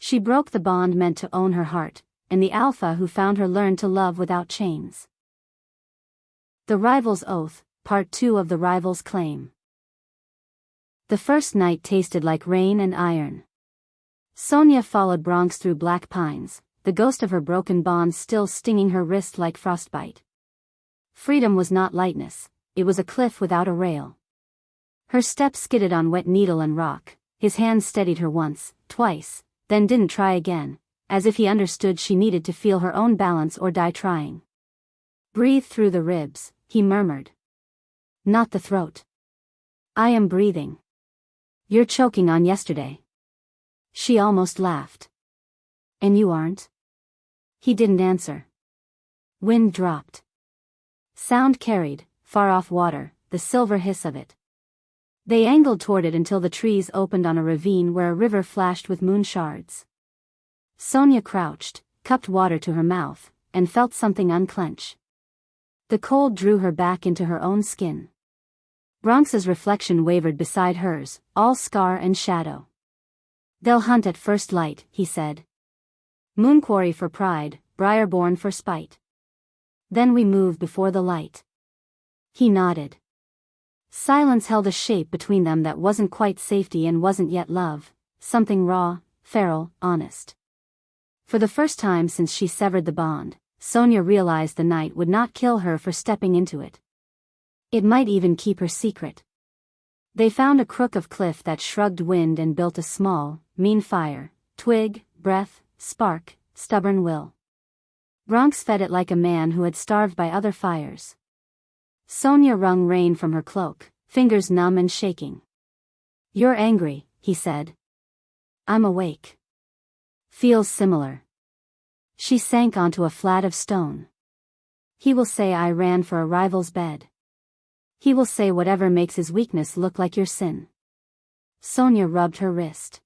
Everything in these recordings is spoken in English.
She broke the bond meant to own her heart, and the alpha who found her learned to love without chains. The Rival's Oath, Part 2 of The Rival's Claim. The first night tasted like rain and iron. Sonia followed Bronx through black pines, the ghost of her broken bond still stinging her wrist like frostbite. Freedom was not lightness, it was a cliff without a rail. Her steps skidded on wet needle and rock, his hand steadied her once, twice, then didn't try again, as if he understood she needed to feel her own balance or die trying. Breathe through the ribs, he murmured. Not the throat. I am breathing. You're choking on yesterday. She almost laughed. And you aren't? He didn't answer. Wind dropped. Sound carried, far off water, the silver hiss of it. They angled toward it until the trees opened on a ravine where a river flashed with moon shards. Sonia crouched, cupped water to her mouth, and felt something unclench. The cold drew her back into her own skin. Bronx's reflection wavered beside hers, all scar and shadow. They'll hunt at first light, he said. Moon quarry for pride, briar-born for spite. Then we move before the light. He nodded. Silence held a shape between them that wasn't quite safety and wasn't yet love, something raw, feral, honest. For the first time since she severed the bond, Sonia realized the night would not kill her for stepping into it. It might even keep her secret. They found a crook of cliff that shrugged wind and built a small, mean fire, twig, breath, spark, stubborn will. Bronx fed it like a man who had starved by other fires. Sonia wrung rain from her cloak, fingers numb and shaking. You're angry, he said. I'm awake. Feels similar. She sank onto a flat of stone. He will say I ran for a rival's bed. He will say whatever makes his weakness look like your sin. Sonia rubbed her wrist.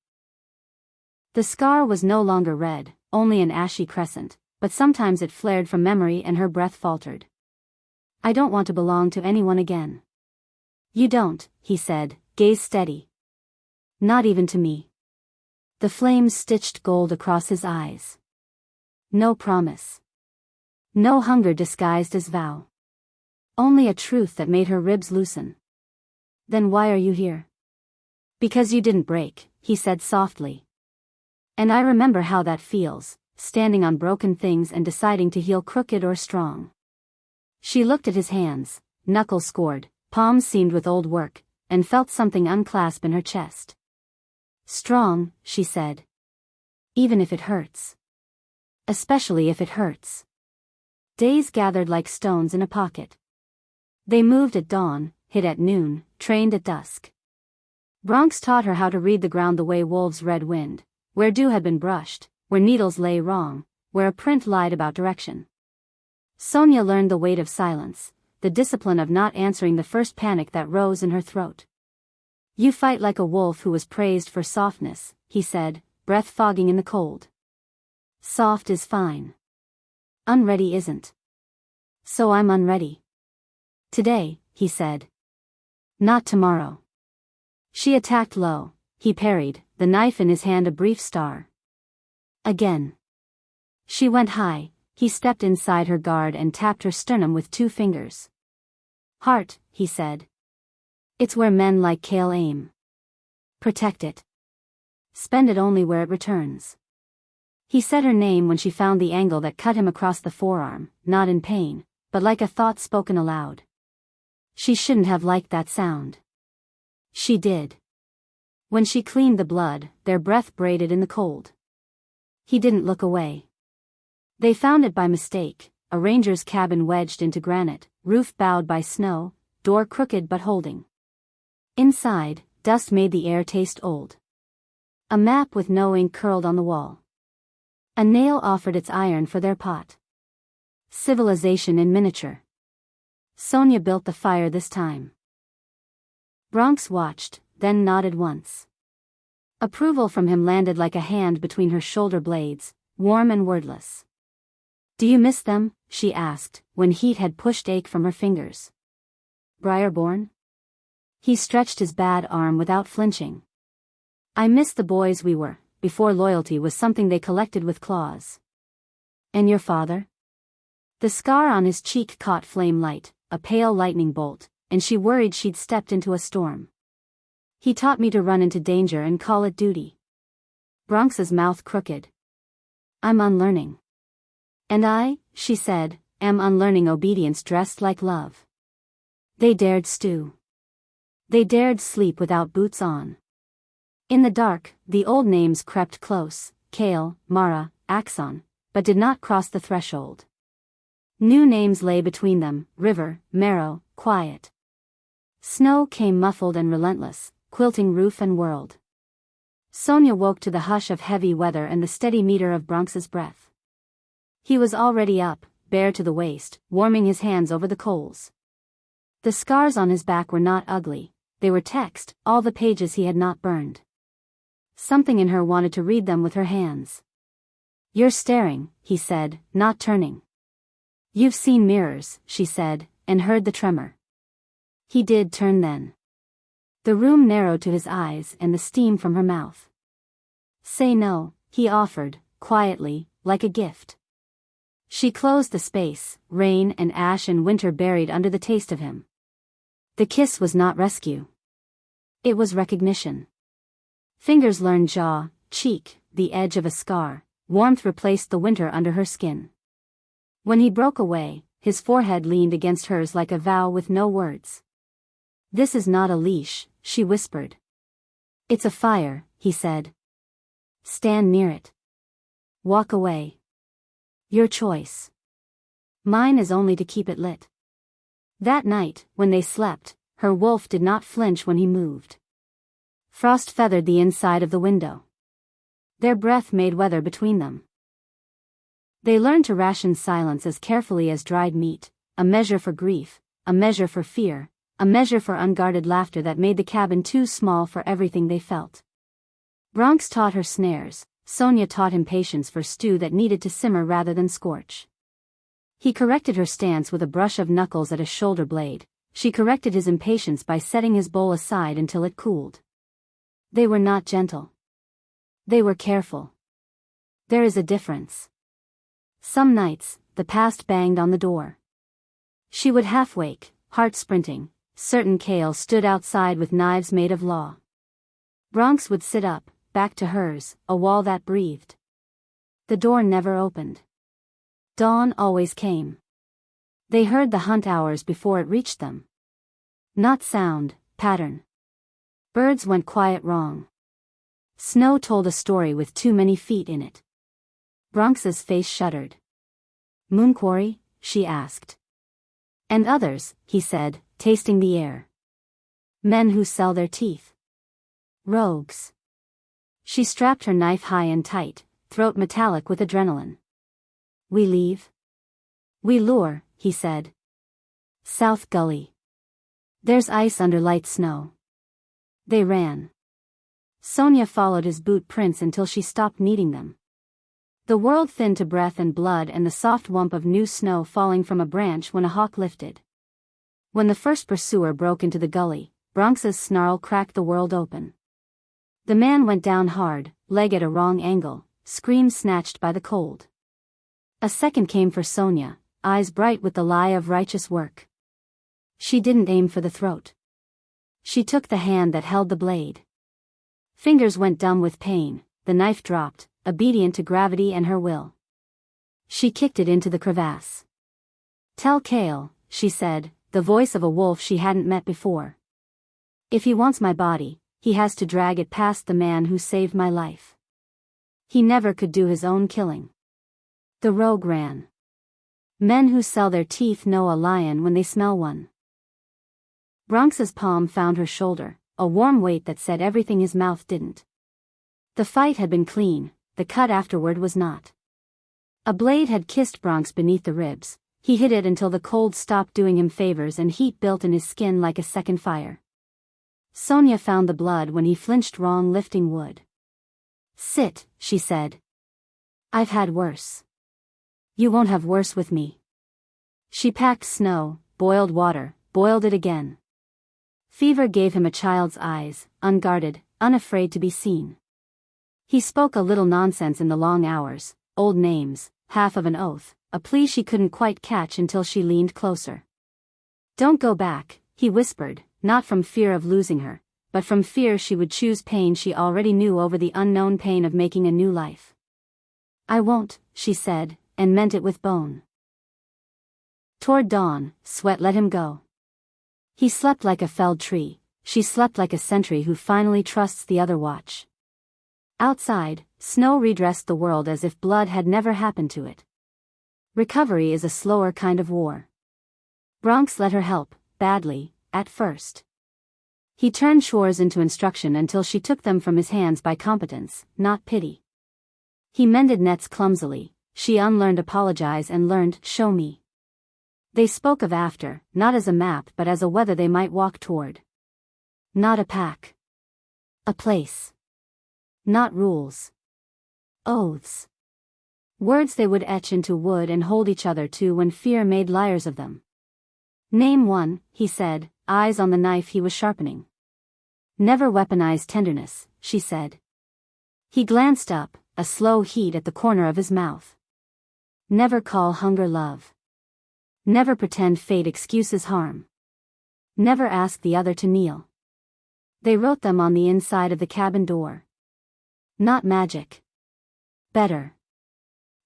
The scar was no longer red, only an ashy crescent, but sometimes it flared from memory and her breath faltered. I don't want to belong to anyone again. You don't, he said, gaze steady. Not even to me. The flames stitched gold across his eyes. No promise. No hunger disguised as vow. Only a truth that made her ribs loosen. Then why are you here? Because you didn't break, he said softly. And I remember how that feels, standing on broken things and deciding to heal crooked or strong. She looked at his hands, knuckles scored, palms seamed with old work, and felt something unclasp in her chest. Strong, she said. Even if it hurts. Especially if it hurts. Days gathered like stones in a pocket. They moved at dawn, hid at noon, trained at dusk. Bronx taught her how to read the ground the way wolves read wind, where dew had been brushed, where needles lay wrong, where a print lied about direction. Sonia learned the weight of silence, the discipline of not answering the first panic that rose in her throat. You fight like a wolf who was praised for softness, he said, breath fogging in the cold. Soft is fine. Unready isn't. So I'm unready. Today, he said. Not tomorrow. She attacked low, he parried, the knife in his hand a brief star. Again. She went high, he stepped inside her guard and tapped her sternum with 2 fingers. Heart, he said. It's where men like Kale aim. Protect it. Spend it only where it returns. He said her name when she found the angle that cut him across the forearm, not in pain, but like a thought spoken aloud. She shouldn't have liked that sound. She did. When she cleaned the blood, their breath braided in the cold. He didn't look away. They found it by mistake, a ranger's cabin wedged into granite, roof bowed by snow, door crooked but holding. Inside, dust made the air taste old. A map with no ink curled on the wall. A nail offered its iron for their pot. Civilization in miniature. Sonia built the fire this time. Bronx watched, then nodded once. Approval from him landed like a hand between her shoulder blades, warm and wordless. Do you miss them? She asked, when heat had pushed ache from her fingers. Briarborn? He stretched his bad arm without flinching. I miss the boys we were, before loyalty was something they collected with claws. And your father? The scar on his cheek caught flame light, a pale lightning bolt, and she worried she'd stepped into a storm. He taught me to run into danger and call it duty. Bronx's mouth crooked. I'm unlearning. And I, she said, am unlearning obedience dressed like love. They dared stew. They dared sleep without boots on. In the dark, the old names crept close, Kale, Mara, Axon, but did not cross the threshold. New names lay between them, River, Marrow, Quiet. Snow came muffled and relentless, quilting roof and world. Sonia woke to the hush of heavy weather and the steady meter of Bronx's breath. He was already up, bare to the waist, warming his hands over the coals. The scars on his back were not ugly, they were text, all the pages he had not burned. Something in her wanted to read them with her hands. You're staring, he said, not turning. You've seen mirrors, she said, and heard the tremor. He did turn then. The room narrowed to his eyes and the steam from her mouth. Say no, he offered, quietly, like a gift. She closed the space, rain and ash and winter buried under the taste of him. The kiss was not rescue. It was recognition. Fingers learned jaw, cheek, the edge of a scar, warmth replaced the winter under her skin. When he broke away, his forehead leaned against hers like a vow with no words. This is not a leash, she whispered. It's a fire, he said. Stand near it. Walk away. Your choice. Mine is only to keep it lit. That night, when they slept, her wolf did not flinch when he moved. Frost feathered the inside of the window. Their breath made weather between them. They learned to ration silence as carefully as dried meat, a measure for grief, a measure for fear, a measure for unguarded laughter that made the cabin too small for everything they felt. Bronx taught her snares, Sonia taught him patience for stew that needed to simmer rather than scorch. He corrected her stance with a brush of knuckles at a shoulder blade, she corrected his impatience by setting his bowl aside until it cooled. They were not gentle. They were careful. There is a difference. Some nights, the past banged on the door. She would half-wake, heart sprinting, certain Kale stood outside with knives made of law. Bronx would sit up, back to hers, a wall that breathed. The door never opened. Dawn always came. They heard the hunt hours before it reached them. Not sound, pattern. Birds went quiet wrong. Snow told a story with too many feet in it. Bronx's face shuddered. Moon quarry? She asked. And others, he said, tasting the air. Men who sell their teeth. Rogues. She strapped her knife high and tight, throat metallic with adrenaline. We leave? We lure, he said. South Gully. There's ice under light snow. They ran. Sonia followed his boot prints until she stopped needing them. The world thinned to breath and blood and the soft whump of new snow falling from a branch when a hawk lifted. When the first pursuer broke into the gully, Bronx's snarl cracked the world open. The man went down hard, leg at a wrong angle, scream snatched by the cold. A second came for Sonia, eyes bright with the lie of righteous work. She didn't aim for the throat. She took the hand that held the blade. Fingers went dumb with pain, the knife dropped, obedient to gravity and her will. She kicked it into the crevasse. Tell Kale, she said, the voice of a wolf she hadn't met before. If he wants my body, he has to drag it past the man who saved my life. He never could do his own killing. The rogue ran. Men who sell their teeth know a lion when they smell one. Bronx's palm found her shoulder, a warm weight that said everything his mouth didn't. The fight had been clean, the cut afterward was not. A blade had kissed Bronx beneath the ribs, he hid it until the cold stopped doing him favors and heat built in his skin like a second fire. Sonia found the blood when he flinched wrong lifting wood. Sit, she said. I've had worse. You won't have worse with me. She packed snow, boiled water, boiled it again. Fever gave him a child's eyes, unguarded, unafraid to be seen. He spoke a little nonsense in the long hours, old names, half of an oath, a plea she couldn't quite catch until she leaned closer. "Don't go back," he whispered, not from fear of losing her, but from fear she would choose pain she already knew over the unknown pain of making a new life. "I won't," she said, and meant it with bone. Toward dawn, sweat let him go. He slept like a felled tree, she slept like a sentry who finally trusts the other watch. Outside, snow redressed the world as if blood had never happened to it. Recovery is a slower kind of war. Bronx let her help, badly, at first. He turned chores into instruction until she took them from his hands by competence, not pity. He mended nets clumsily, she unlearned apologize and learned show me. They spoke of after, not as a map but as a weather they might walk toward. Not a pack. A place. Not rules. Oaths. Words they would etch into wood and hold each other to when fear made liars of them. "Name one," he said, eyes on the knife he was sharpening. "Never weaponize tenderness," she said. He glanced up, a slow heat at the corner of his mouth. "Never call hunger love. Never pretend fate excuses harm. Never ask the other to kneel." They wrote them on the inside of the cabin door. Not magic. Better.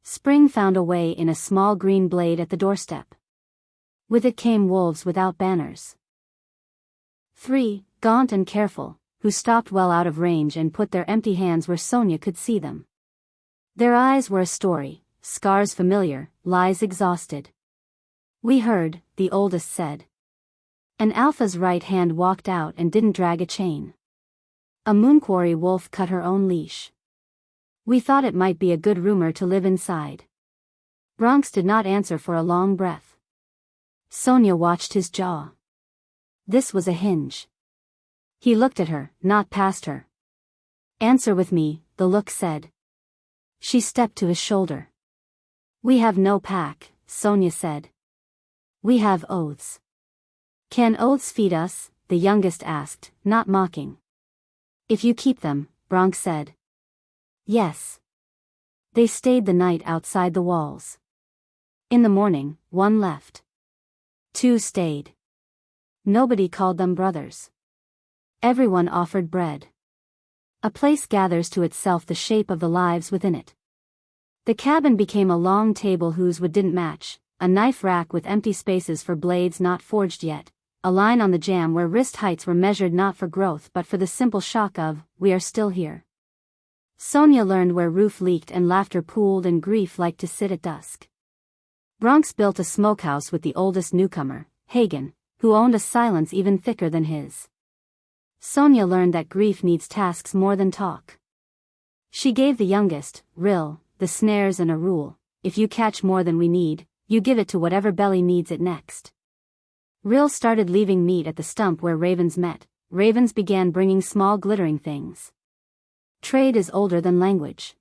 Spring found a way in a small green blade at the doorstep. With it came wolves without banners. 3, gaunt and careful, who stopped well out of range and put their empty hands where Sonia could see them. Their eyes were a story, scars familiar, lies exhausted. "We heard," the oldest said. An alpha's right hand walked out and didn't drag a chain. A moonquarry wolf cut her own leash. "We thought it might be a good rumor to live inside." Bronx did not answer for a long breath. Sonia watched his jaw. This was a hinge. He looked at her, not past her. "Answer with me," the look said. She stepped to his shoulder. "We have no pack," Sonia said. "We have oaths." "Can oaths feed us?" the youngest asked, not mocking. "If you keep them," Bronx said. "Yes." They stayed the night outside the walls. In the morning, one left. 2 stayed. Nobody called them brothers. Everyone offered bread. A place gathers to itself the shape of the lives within it. The cabin became a long table whose wood didn't match, a knife rack with empty spaces for blades not forged yet, a line on the jamb where wrist heights were measured not for growth but for the simple shock of, "We are still here." Sonia learned where roof leaked and laughter pooled and grief liked to sit at dusk. Bronx built a smokehouse with the oldest newcomer, Hagen, who owned a silence even thicker than his. Sonia learned that grief needs tasks more than talk. She gave the youngest, Rill, the snares and a rule: if you catch more than we need, you give it to whatever belly needs it next. Rill started leaving meat at the stump where ravens met. Ravens began bringing small glittering things. Trade is older than language.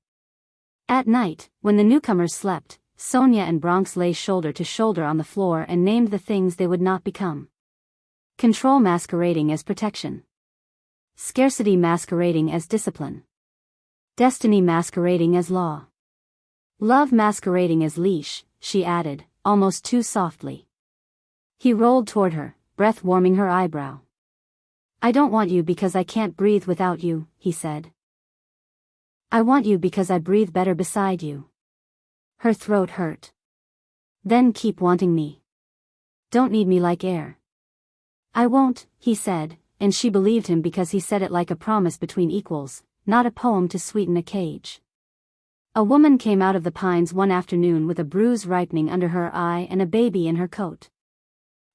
At night, when the newcomers slept, Sonia and Bronx lay shoulder to shoulder on the floor and named the things they would not become. Control masquerading as protection. Scarcity masquerading as discipline. Destiny masquerading as law. Love masquerading as leash, she added, almost too softly. He rolled toward her, breath warming her eyebrow. "I don't want you because I can't breathe without you," he said. "I want you because I breathe better beside you." Her throat hurt. "Then keep wanting me. Don't need me like air." "I won't," he said, and she believed him because he said it like a promise between equals, not a poem to sweeten a cage. A woman came out of the pines one afternoon with a bruise ripening under her eye and a baby in her coat.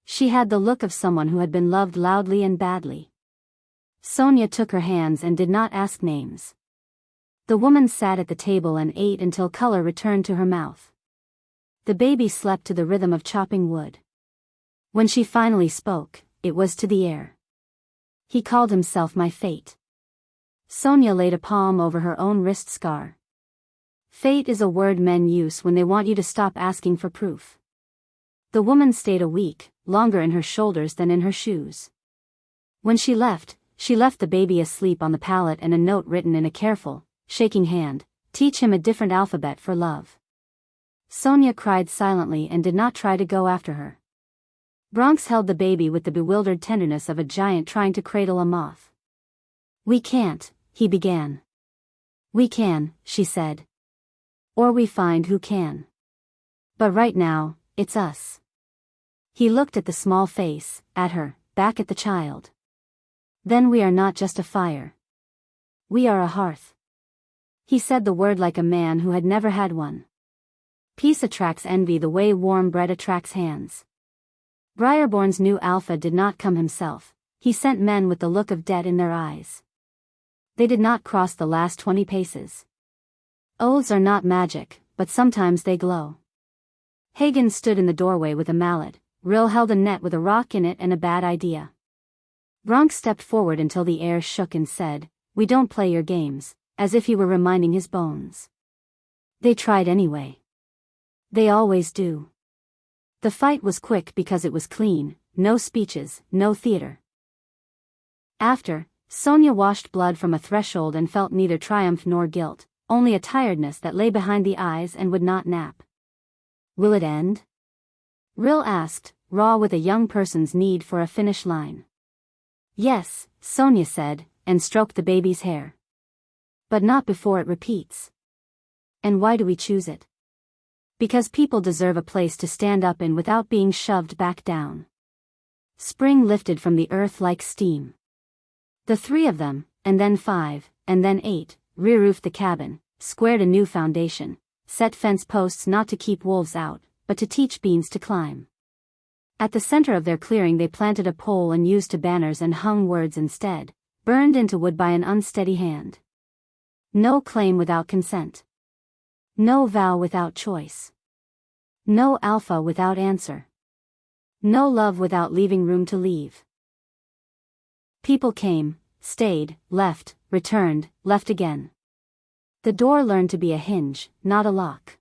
She had the look of someone who had been loved loudly and badly. Sonia took her hands and did not ask names. The woman sat at the table and ate until color returned to her mouth. The baby slept to the rhythm of chopping wood. When she finally spoke, it was to the air. "He called himself my fate." Sonia laid a palm over her own wrist scar. Fate is a word men use when they want you to stop asking for proof. The woman stayed a week, longer in her shoulders than in her shoes. When she left the baby asleep on the pallet and a note written in a careful, shaking hand, teach him a different alphabet for love. Sonia cried silently and did not try to go after her. Bronx held the baby with the bewildered tenderness of a giant trying to cradle a moth. We can't, he began. We can, she said. Or we find who can. But right now, it's us. He looked at the small face, at her, back at the child. Then we are not just a fire. We are a hearth. He said the word like a man who had never had one. Peace attracts envy the way warm bread attracts hands. Briarborn's new alpha did not come himself, he sent men with the look of debt in their eyes. They did not cross the last 20 paces. Oaths are not magic, but sometimes they glow. Hagen stood in the doorway with a mallet, Rill held a net with a rock in it and a bad idea. Bronx stepped forward until the air shook and said, "We don't play your games," as if he were reminding his bones. They tried anyway. They always do. The fight was quick because it was clean, no speeches, no theater. After, Sonia washed blood from a threshold and felt neither triumph nor guilt, only a tiredness that lay behind the eyes and would not nap. Will it end? Rill asked, raw with a young person's need for a finish line. Yes, Sonia said, and stroked the baby's hair. But not before it repeats. And why do we choose it? Because people deserve a place to stand up in without being shoved back down. Spring lifted from the earth like steam. The 3 of them, and then 5, and then 8, re-roofed the cabin, squared a new foundation, set fence posts not to keep wolves out, but to teach beans to climb. At the center of their clearing they planted a pole and used to banners and hung words instead, burned into wood by an unsteady hand. No claim without consent. No vow without choice. No alpha without answer. No love without leaving room to leave. People came, stayed, left, returned, left again. The door learned to be a hinge, not a lock.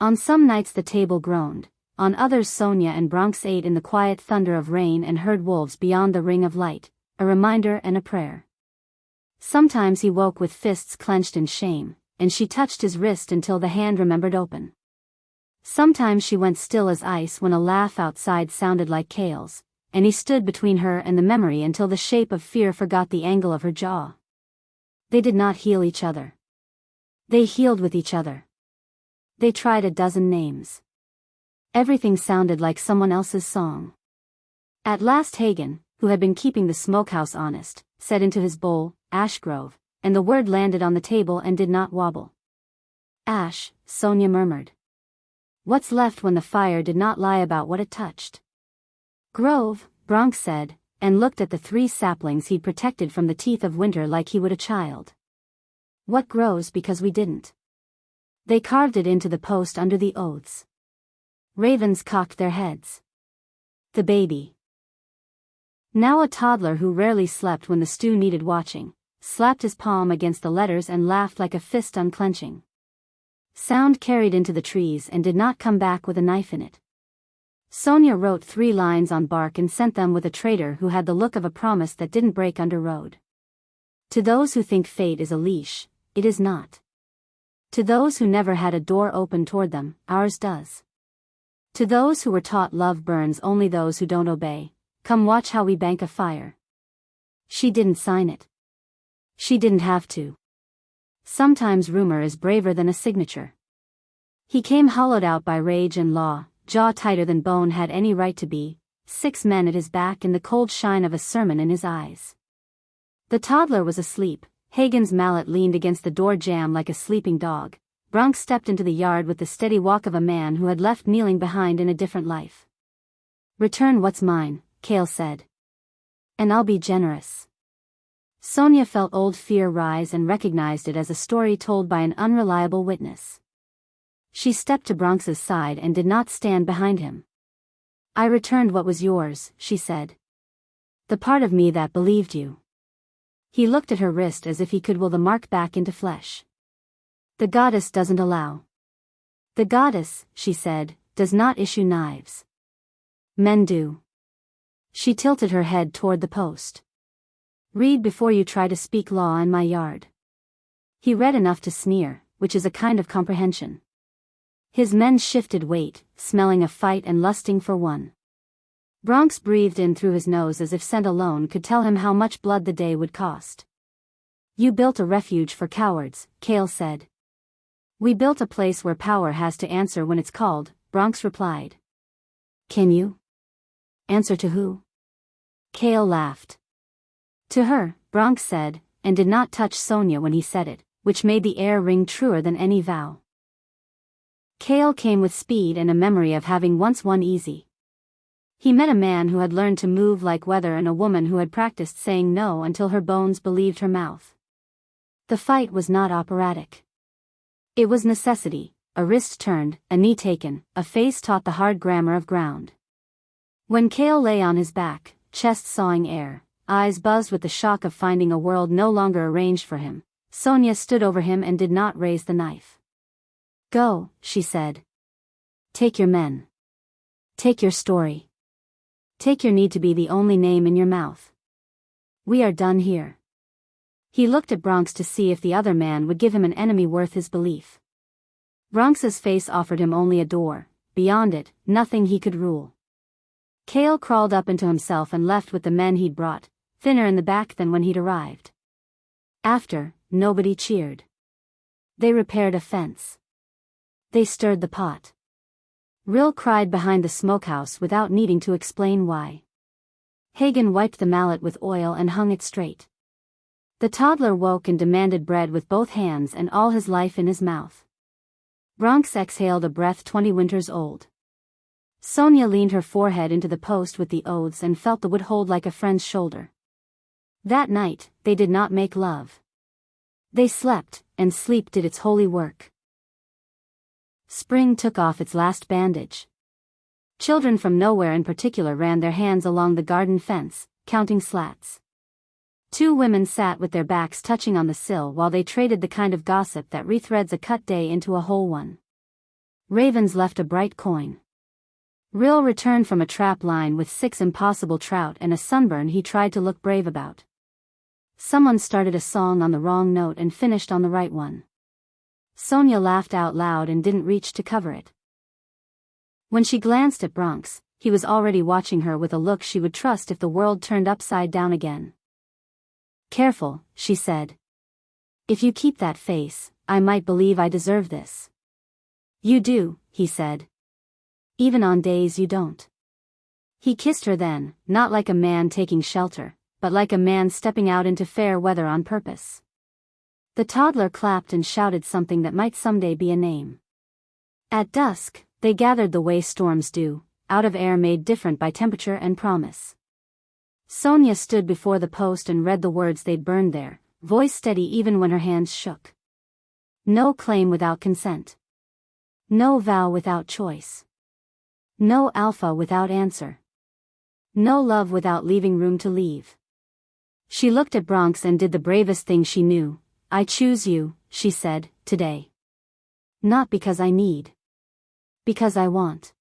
On some nights the table groaned, on others Sonia and Bronx ate in the quiet thunder of rain and heard wolves beyond the ring of light, a reminder and a prayer. Sometimes he woke with fists clenched in shame, and she touched his wrist until the hand remembered open. Sometimes she went still as ice when a laugh outside sounded like Kale's, and he stood between her and the memory until the shape of fear forgot the angle of her jaw. They did not heal each other. They healed with each other. They tried a dozen names. Everything sounded like someone else's song. At last Hagen, who had been keeping the smokehouse honest, said into his bowl, "Ash Grove," and the word landed on the table and did not wobble. Ash, Sonia murmured. What's left when the fire did not lie about what it touched? Grove, Bronx said, and looked at the 3 saplings he'd protected from the teeth of winter like he would a child. What grows because we didn't? They carved it into the post under the oaths. Ravens cocked their heads. The baby. Now a toddler who rarely slept when the stew needed watching, slapped his palm against the letters and laughed like a fist unclenching. Sound carried into the trees and did not come back with a knife in it. Sonia wrote 3 lines on bark and sent them with a traitor who had the look of a promise that didn't break under road. To those who think fate is a leash, it is not. To those who never had a door open toward them, ours does. To those who were taught love burns only those who don't obey, come watch how we bank a fire. She didn't sign it. She didn't have to. Sometimes rumor is braver than a signature. He came hollowed out by rage and law, jaw tighter than bone had any right to be, 6 men at his back and the cold shine of a sermon in his eyes. The toddler was asleep, Hagen's mallet leaned against the door jamb like a sleeping dog. Bronx stepped into the yard with the steady walk of a man who had left kneeling behind in a different life. Return what's mine, Kale said. And I'll be generous. Sonia felt old fear rise and recognized it as a story told by an unreliable witness. She stepped to Bronx's side and did not stand behind him. I returned what was yours, she said. The part of me that believed you. He looked at her wrist as if he could will the mark back into flesh. The goddess doesn't allow. The goddess, she said, does not issue knives. Men do. She tilted her head toward the post. Read before you try to speak law in my yard. He read enough to sneer, which is a kind of comprehension. His men shifted weight, smelling a fight and lusting for one. Bronx breathed in through his nose as if scent alone could tell him how much blood the day would cost. You built a refuge for cowards, Cale said. We built a place where power has to answer when it's called, Bronx replied. Can you? Answer to who? Cale laughed. To her, Bronx said, and did not touch Sonia when he said it, which made the air ring truer than any vow. Cale came with speed and a memory of having once won easy. He met a man who had learned to move like weather and a woman who had practiced saying no until her bones believed her mouth. The fight was not operatic. It was necessity, a wrist turned, a knee taken, a face taught the hard grammar of ground. When Cale lay on his back, chest sawing air, eyes buzzed with the shock of finding a world no longer arranged for him, Sonia stood over him and did not raise the knife. Go, she said. Take your men. Take your story. Take your need to be the only name in your mouth. We are done here. He looked at Bronx to see if the other man would give him an enemy worth his belief. Bronx's face offered him only a door, beyond it, nothing he could rule. Cale crawled up into himself and left with the men he'd brought, thinner in the back than when he'd arrived. After, nobody cheered. They repaired a fence. They stirred the pot. Rill cried behind the smokehouse without needing to explain why. Hagen wiped the mallet with oil and hung it straight. The toddler woke and demanded bread with both hands and all his life in his mouth. Bronx exhaled a breath 20 winters old. Sonia leaned her forehead into the post with the oaths and felt the wood hold like a friend's shoulder. That night, they did not make love. They slept, and sleep did its holy work. Spring took off its last bandage. Children from nowhere in particular ran their hands along the garden fence, counting slats. 2 women sat with their backs touching on the sill while they traded the kind of gossip that rethreads a cut day into a whole one. Ravens left a bright coin. Rill returned from a trap line with 6 impossible trout and a sunburn he tried to look brave about. Someone started a song on the wrong note and finished on the right one. Sonia laughed out loud and didn't reach to cover it. When she glanced at Bronx, he was already watching her with a look she would trust if the world turned upside down again. Careful, she said. If you keep that face, I might believe I deserve this. You do, he said. Even on days you don't. He kissed her then, not like a man taking shelter, but like a man stepping out into fair weather on purpose. The toddler clapped and shouted something that might someday be a name. At dusk, they gathered the way storms do, out of air made different by temperature and promise. Sonia stood before the post and read the words they'd burned there, voice steady even when her hands shook. No claim without consent. No vow without choice. No alpha without answer. No love without leaving room to leave. She looked at Bronx and did the bravest thing she knew. I choose you, she said, today. Not because I need. Because I want.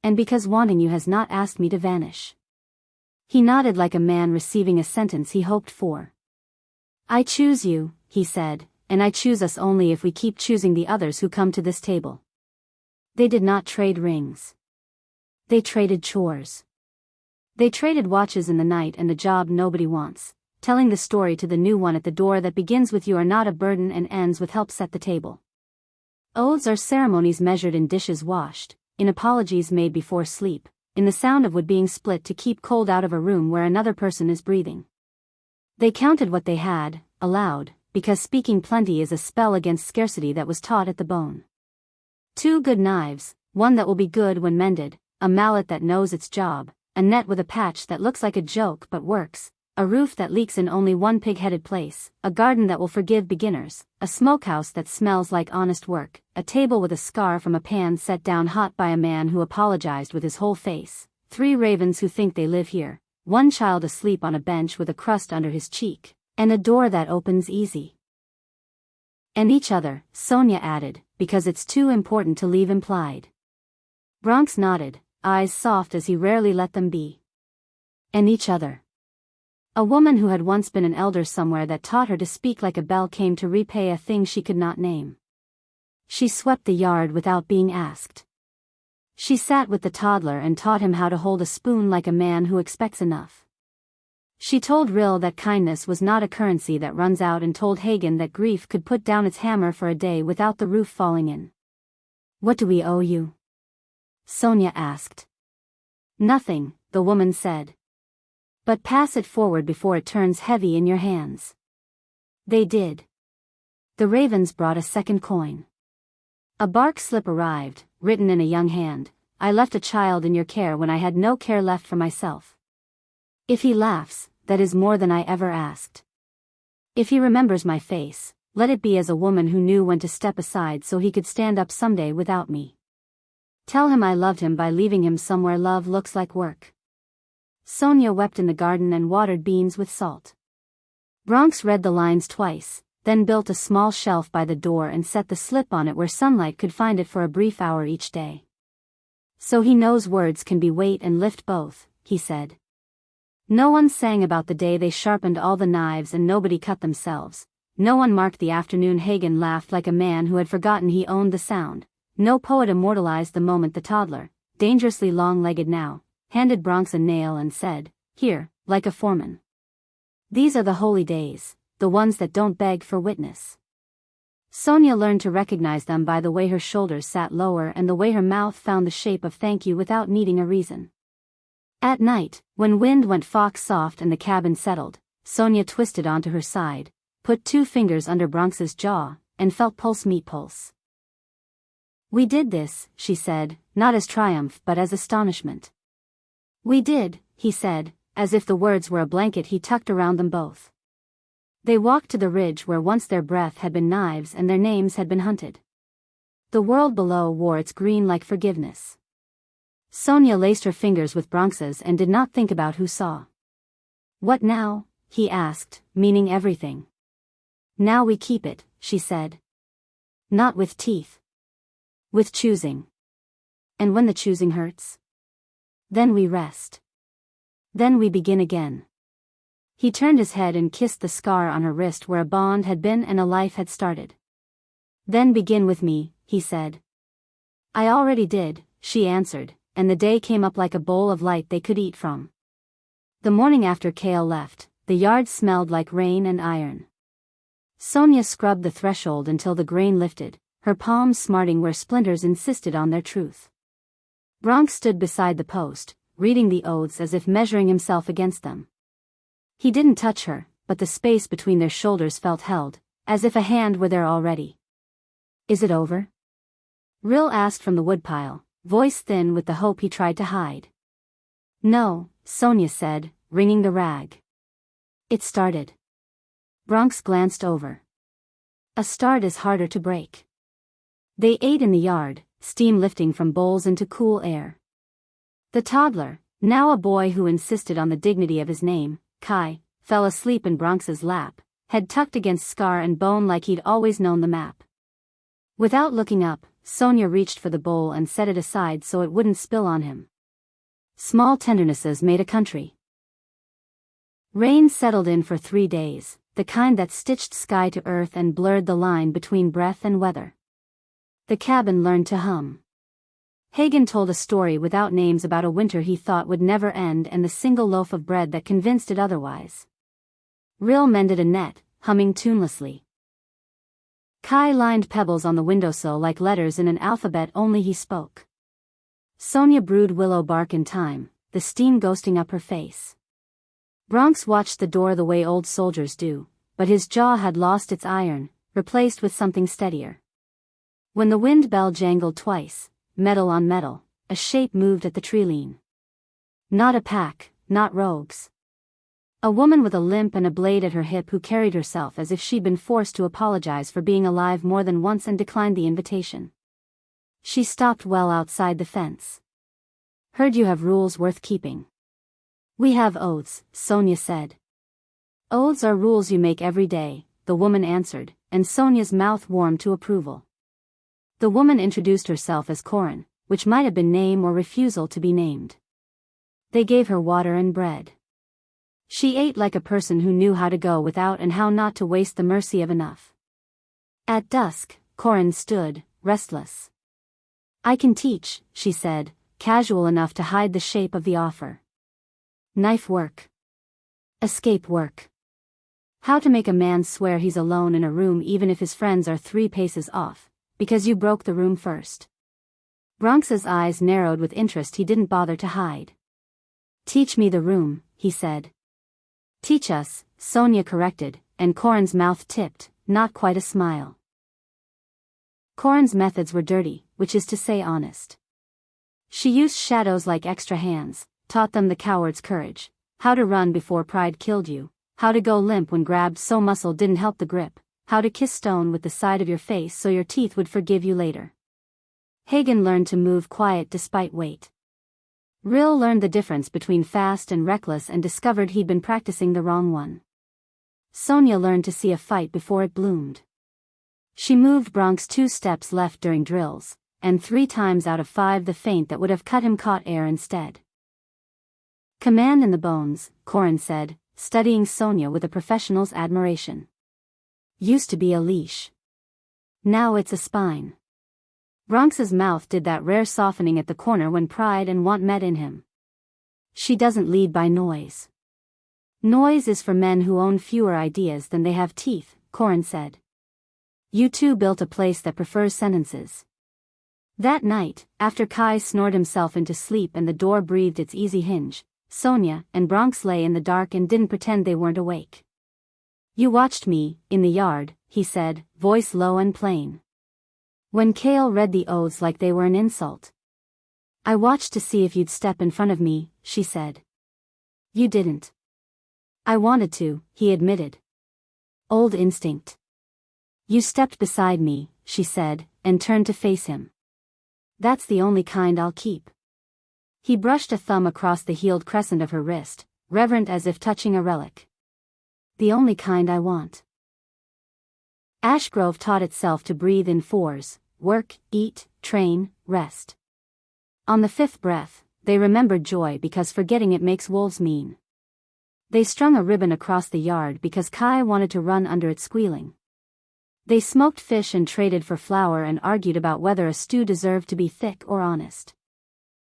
And because wanting you has not asked me to vanish. He nodded like a man receiving a sentence he hoped for. I choose you, he said, and I choose us only if we keep choosing the others who come to this table. They did not trade rings. They traded chores. They traded watches in the night and the job nobody wants, telling the story to the new one at the door that begins with you are not a burden and ends with help set the table. Oaths are ceremonies measured in dishes washed, in apologies made before sleep, in the sound of wood being split to keep cold out of a room where another person is breathing. They counted what they had, aloud, because speaking plenty is a spell against scarcity that was taught at the bone. 2 good knives, one that will be good when mended, a mallet that knows its job, a net with a patch that looks like a joke but works, a roof that leaks in only one pig-headed place, a garden that will forgive beginners, a smokehouse that smells like honest work, a table with a scar from a pan set down hot by a man who apologized with his whole face, 3 ravens who think they live here, 1 child asleep on a bench with a crust under his cheek, and a door that opens easy. And each other, Sonia added, because it's too important to leave implied. Bronx nodded, eyes soft as he rarely let them be. And each other. A woman who had once been an elder somewhere that taught her to speak like a bell came to repay a thing she could not name. She swept the yard without being asked. She sat with the toddler and taught him how to hold a spoon like a man who expects enough. She told Rill that kindness was not a currency that runs out and told Hagen that grief could put down its hammer for a day without the roof falling in. "What do we owe you?" Sonia asked. "Nothing," the woman said. "But pass it forward before it turns heavy in your hands." They did. The ravens brought a second coin. A bark slip arrived, written in a young hand. "I left a child in your care when I had no care left for myself. If he laughs, that is more than I ever asked. If he remembers my face, let it be as a woman who knew when to step aside so he could stand up someday without me. Tell him I loved him by leaving him somewhere love looks like work." Sonia wept in the garden and watered beans with salt. Bronx read the lines twice, then built a small shelf by the door and set the slip on it where sunlight could find it for a brief hour each day. "So he knows words can be weight and lift both," he said. No one sang about the day they sharpened all the knives and nobody cut themselves. No one marked the afternoon Hagen laughed like a man who had forgotten he owned the sound. No poet immortalized the moment the toddler, dangerously long-legged now, handed Bronx a nail and said, "Here," like a foreman. These are the holy days, the ones that don't beg for witness. Sonia learned to recognize them by the way her shoulders sat lower and the way her mouth found the shape of thank you without needing a reason. At night, when wind went fox soft and the cabin settled, Sonia twisted onto her side, put 2 fingers under Bronx's jaw, and felt pulse meet pulse. "We did this," she said, not as triumph but as astonishment. "We did," he said, as if the words were a blanket he tucked around them both. They walked to the ridge where once their breath had been knives and their names had been hunted. The world below wore its green like forgiveness. Sonia laced her fingers with Bronx's and did not think about who saw. "What now?" he asked, meaning everything. "Now we keep it," she said. "Not with teeth. With choosing. And when the choosing hurts? Then we rest. Then we begin again." He turned his head and kissed the scar on her wrist where a bond had been and a life had started. "Then begin with me," he said. "I already did," she answered, and the day came up like a bowl of light they could eat from. The morning after Cale left, the yard smelled like rain and iron. Sonia scrubbed the threshold until the grain lifted, her palms smarting where splinters insisted on their truth. Bronx stood beside the post, reading the oaths as if measuring himself against them. He didn't touch her, but the space between their shoulders felt held, as if a hand were there already. "Is it over?" Rill asked from the woodpile, voice thin with the hope he tried to hide. "No," Sonia said, wringing the rag. "It started." Bronx glanced over. "A start is harder to break." They ate in the yard, steam lifting from bowls into cool air. The toddler, now a boy who insisted on the dignity of his name, Kai, fell asleep in Bronx's lap, head tucked against scar and bone like he'd always known the map. Without looking up, Sonia reached for the bowl and set it aside so it wouldn't spill on him. Small tendernesses made a country. Rain settled in for 3 days, the kind that stitched sky to earth and blurred the line between breath and weather. The cabin learned to hum. Hagen told a story without names about a winter he thought would never end and the single loaf of bread that convinced it otherwise. Rill mended a net, humming tunelessly. Kai lined pebbles on the windowsill like letters in an alphabet only he spoke. Sonia brewed willow bark in time, the steam ghosting up her face. Bronx watched the door the way old soldiers do, but his jaw had lost its iron, replaced with something steadier. When the wind bell jangled twice, metal on metal, a shape moved at the tree-lean. Not a pack, not rogues. A woman with a limp and a blade at her hip who carried herself as if she'd been forced to apologize for being alive more than once and declined the invitation. She stopped well outside the fence. "Heard you have rules worth keeping." "We have oaths," Sonia said. "Oaths are rules you make every day," the woman answered, and Sonia's mouth warmed to approval. The woman introduced herself as Corin, which might have been name or refusal to be named. They gave her water and bread. She ate like a person who knew how to go without and how not to waste the mercy of enough. At dusk, Corin stood, restless. I can teach, she said, casual enough to hide the shape of the offer. Knife work. Escape work. How to make a man swear he's alone in a room even if his friends are 3 paces off, because you broke the room first. Bronx's eyes narrowed with interest he didn't bother to hide. Teach me the room, he said. Teach us, Sonia corrected, and Corin's mouth tipped, not quite a smile. Corin's methods were dirty, which is to say honest. She used shadows like extra hands, taught them the coward's courage, how to run before pride killed you, how to go limp when grabbed so muscle didn't help the grip, how to kiss stone with the side of your face so your teeth would forgive you later. Hagen learned to move quiet despite weight. Rill learned the difference between fast and reckless and discovered he'd been practicing the wrong one. Sonia learned to see a fight before it bloomed. She moved Bronx 2 steps left during drills, and 3 times out of 5 the feint that would have cut him caught air instead. Command in the bones, Corin said, studying Sonia with a professional's admiration. Used to be a leash. Now it's a spine. Bronx's mouth did that rare softening at the corner when pride and want met in him. She doesn't lead by noise. Noise is for men who own fewer ideas than they have teeth, Corin said. You two built a place that prefers sentences. That night, after Kai snored himself into sleep and the door breathed its easy hinge, Sonia and Bronx lay in the dark and didn't pretend they weren't awake. You watched me, in the yard, he said, voice low and plain. When Cale read the oaths like they were an insult. I watched to see if you'd step in front of me, she said. You didn't. I wanted to, he admitted. Old instinct. You stepped beside me, she said, and turned to face him. That's the only kind I'll keep. He brushed a thumb across the healed crescent of her wrist, reverent as if touching a relic. The only kind I want. Ashgrove taught itself to breathe in 4s, work, eat, train, rest. On the 5th breath, they remembered joy because forgetting it makes wolves mean. They strung a ribbon across the yard because Kai wanted to run under it squealing. They smoked fish and traded for flour and argued about whether a stew deserved to be thick or honest.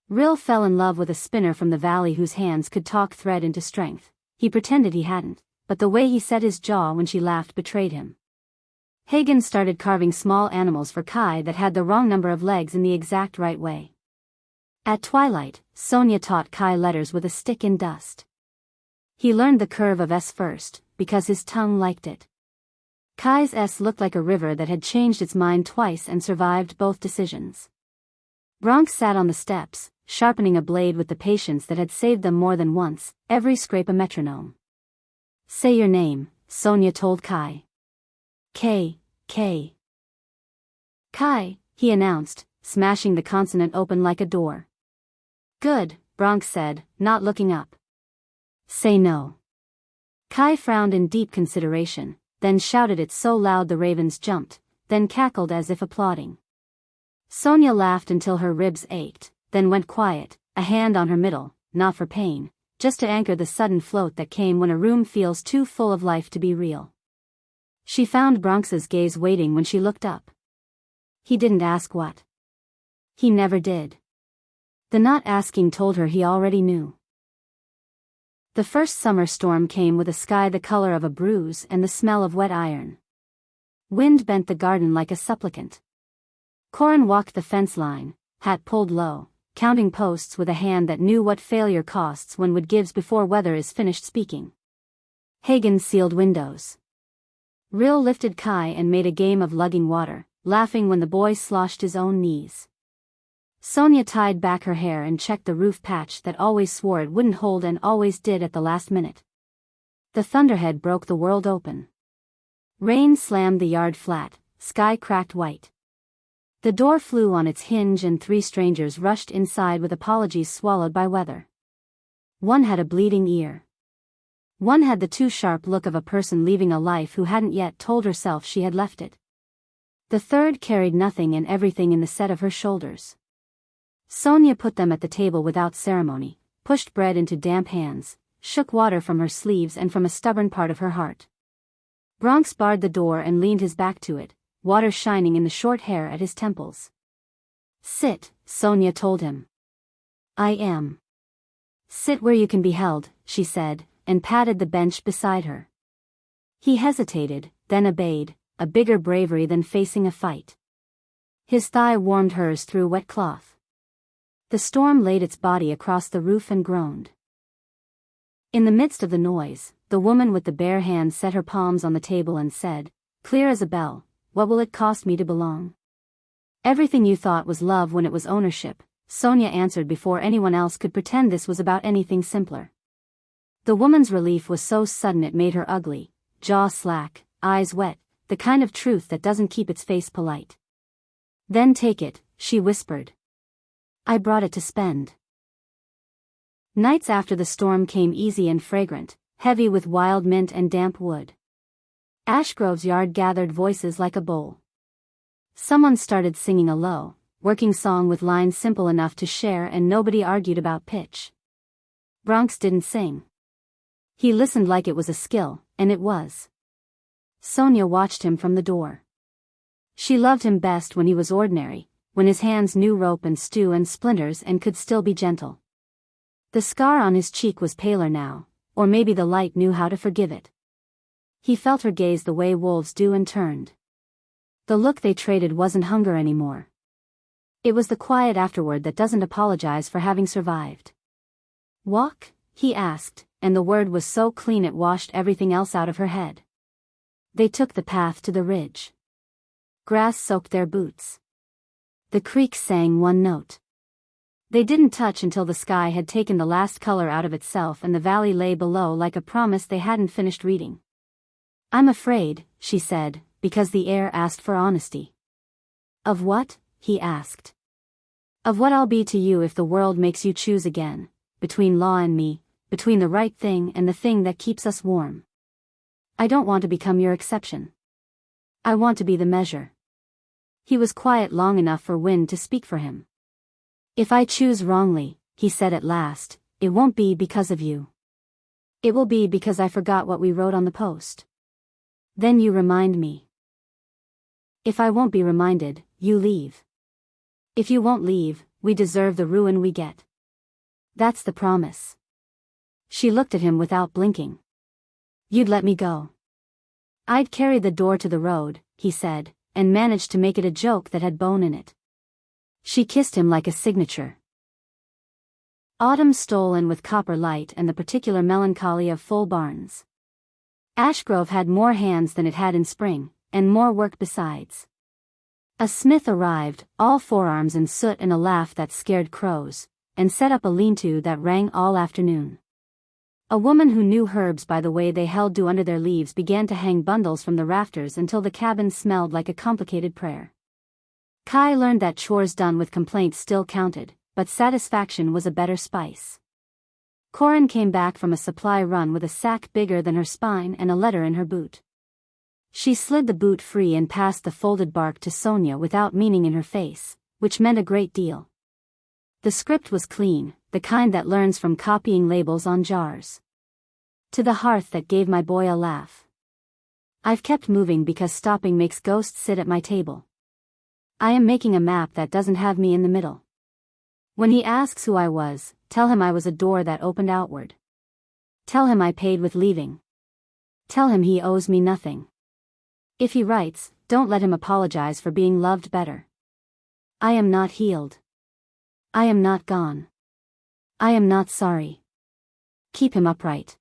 Rill fell in love with a spinner from the valley whose hands could talk thread into strength. He pretended he hadn't, but the way he set his jaw when she laughed betrayed him. Hagen started carving small animals for Kai that had the wrong number of legs in the exact right way. At twilight, Sonia taught Kai letters with a stick in dust. He learned the curve of S first, because his tongue liked it. Kai's S looked like a river that had changed its mind twice and survived both decisions. Bronx sat on the steps, sharpening a blade with the patience that had saved them more than once, every scrape a metronome. Say your name, Sonia told Kai. K. Kai, he announced, smashing the consonant open like a door. Good, Bronx said, not looking up. Say no. Kai frowned in deep consideration, then shouted it so loud the ravens jumped, then cackled as if applauding. Sonia laughed until her ribs ached, then went quiet, a hand on her middle, not for pain, just to anchor the sudden float that came when a room feels too full of life to be real. She found Bronx's gaze waiting when she looked up. He didn't ask what. He never did. The not asking told her he already knew. The first summer storm came with a sky the color of a bruise and the smell of wet iron. Wind bent the garden like a supplicant. Corin walked the fence line, hat pulled low, counting posts with a hand that knew what failure costs when wood gives before weather is finished speaking. Hagen sealed windows. Rill lifted Kai and made a game of lugging water, laughing when the boy sloshed his own knees. Sonia tied back her hair and checked the roof patch that always swore it wouldn't hold and always did at the last minute. The thunderhead broke the world open. Rain slammed the yard flat, sky cracked white. The door flew on its hinge and 3 strangers rushed inside with apologies swallowed by weather. One had a bleeding ear. One had the too sharp look of a person leaving a life who hadn't yet told herself she had left it. The third carried nothing and everything in the set of her shoulders. Sonia put them at the table without ceremony, pushed bread into damp hands, shook water from her sleeves and from a stubborn part of her heart. Bronx barred the door and leaned his back to it, water shining in the short hair at his temples. "Sit," Sonia told him. "I am." "Sit where you can be held," she said, and patted the bench beside her. He hesitated, then obeyed, a bigger bravery than facing a fight. His thigh warmed hers through wet cloth. The storm laid its body across the roof and groaned. In the midst of the noise, the woman with the bare hands set her palms on the table and said, clear as a bell, "What will it cost me to belong?" "Everything you thought was love when it was ownership," Sonia answered before anyone else could pretend this was about anything simpler. The woman's relief was so sudden it made her ugly, jaw slack, eyes wet, the kind of truth that doesn't keep its face polite. "Then take it," she whispered. "I brought it to spend." Nights after the storm came easy and fragrant, heavy with wild mint and damp wood. Ashgrove's yard gathered voices like a bowl. Someone started singing a low, working song with lines simple enough to share, and nobody argued about pitch. Bronx didn't sing. He listened like it was a skill, and it was. Sonia watched him from the door. She loved him best when he was ordinary, when his hands knew rope and stew and splinters and could still be gentle. The scar on his cheek was paler now, or maybe the light knew how to forgive it. He felt her gaze the way wolves do and turned. The look they traded wasn't hunger anymore. It was the quiet afterward that doesn't apologize for having survived. "Walk?" he asked, and the word was so clean it washed everything else out of her head. They took the path to the ridge. Grass soaked their boots. The creek sang one note. They didn't touch until the sky had taken the last color out of itself and the valley lay below like a promise they hadn't finished reading. "I'm afraid," she said, because the air asked for honesty. "Of what?" he asked. "Of what I'll be to you if the world makes you choose again, between law and me, between the right thing and the thing that keeps us warm. I don't want to become your exception. I want to be the measure." He was quiet long enough for wind to speak for him. "If I choose wrongly," he said at last, "it won't be because of you. It will be because I forgot what we wrote on the post. Then you remind me. If I won't be reminded, you leave. If you won't leave, we deserve the ruin we get. That's the promise." She looked at him without blinking. "You'd let me go." "I'd carry the door to the road," he said, and managed to make it a joke that had bone in it. She kissed him like a signature. Autumn stole in with copper light and the particular melancholy of full barns. Ashgrove had more hands than it had in spring, and more work besides. A smith arrived, all forearms and soot and a laugh that scared crows, and set up a lean-to that rang all afternoon. A woman who knew herbs by the way they held dew under their leaves began to hang bundles from the rafters until the cabin smelled like a complicated prayer. Kai learned that chores done with complaints still counted, but satisfaction was a better spice. Corin came back from a supply run with a sack bigger than her spine and a letter in her boot. She slid the boot free and passed the folded bark to Sonia without meaning in her face, which meant a great deal. The script was clean, the kind that learns from copying labels on jars. "To the hearth that gave my boy a laugh. I've kept moving because stopping makes ghosts sit at my table. I am making a map that doesn't have me in the middle. When he asks who I was, tell him I was a door that opened outward. Tell him I paid with leaving. Tell him he owes me nothing. If he writes, don't let him apologize for being loved better. I am not healed. I am not gone. I am not sorry. Keep him upright."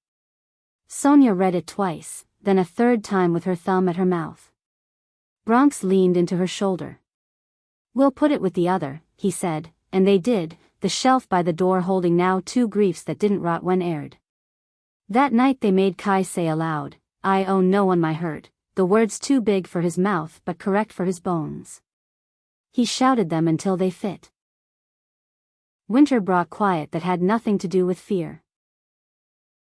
Sonia read it twice, then a third time with her thumb at her mouth. Bronx leaned into her shoulder. "We'll put it with the other," he said, and they did, the shelf by the door holding now 2 griefs that didn't rot when aired. That night they made Kai say aloud, "I owe no one my hurt," the words too big for his mouth but correct for his bones. He shouted them until they fit. Winter brought quiet that had nothing to do with fear.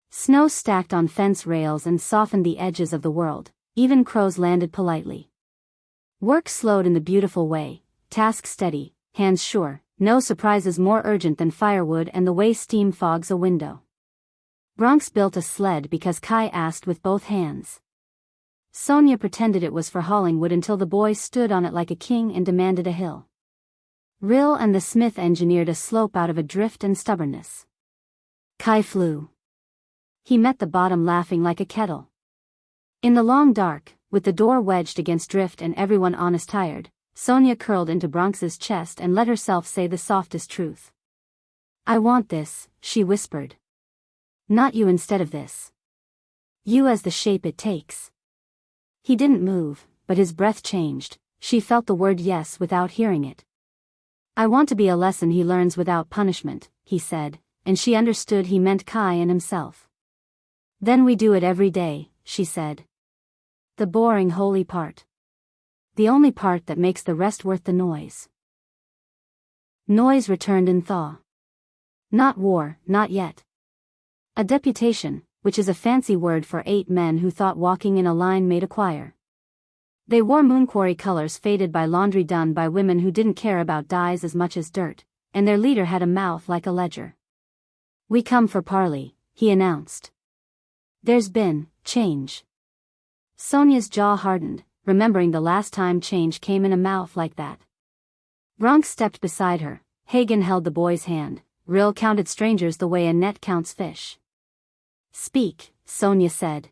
Snow stacked on fence rails and softened the edges of the world, even crows landed politely. Work slowed in the beautiful way, task steady, hands sure, no surprises more urgent than firewood and the way steam fogs a window. Bronx built a sled because Kai asked with both hands. Sonia pretended it was for hauling wood until the boy stood on it like a king and demanded a hill. Rill and the smith engineered a slope out of a drift and stubbornness. Kai flew. He met the bottom laughing like a kettle. In the long dark, with the door wedged against drift and everyone honest tired, Sonia curled into Bronx's chest and let herself say the softest truth. "I want this," she whispered. "Not you instead of this. You as the shape it takes." He didn't move, but his breath changed. She felt the word yes without hearing it. "I want to be a lesson he learns without punishment," he said, and she understood he meant Kai and himself. "Then we do it every day," she said. "The boring holy part. The only part that makes the rest worth the noise." Noise returned in thaw. Not war, not yet. A deputation, which is a fancy word for 8 men who thought walking in a line made a choir. They wore moonquarry colors faded by laundry done by women who didn't care about dyes as much as dirt, and their leader had a mouth like a ledger. "We come for parley," he announced. "There's been change." Sonia's jaw hardened, remembering the last time change came in a mouth like that. Bronx stepped beside her. Hagen held the boy's hand. Rill counted strangers the way a net counts fish. "Speak," Sonia said.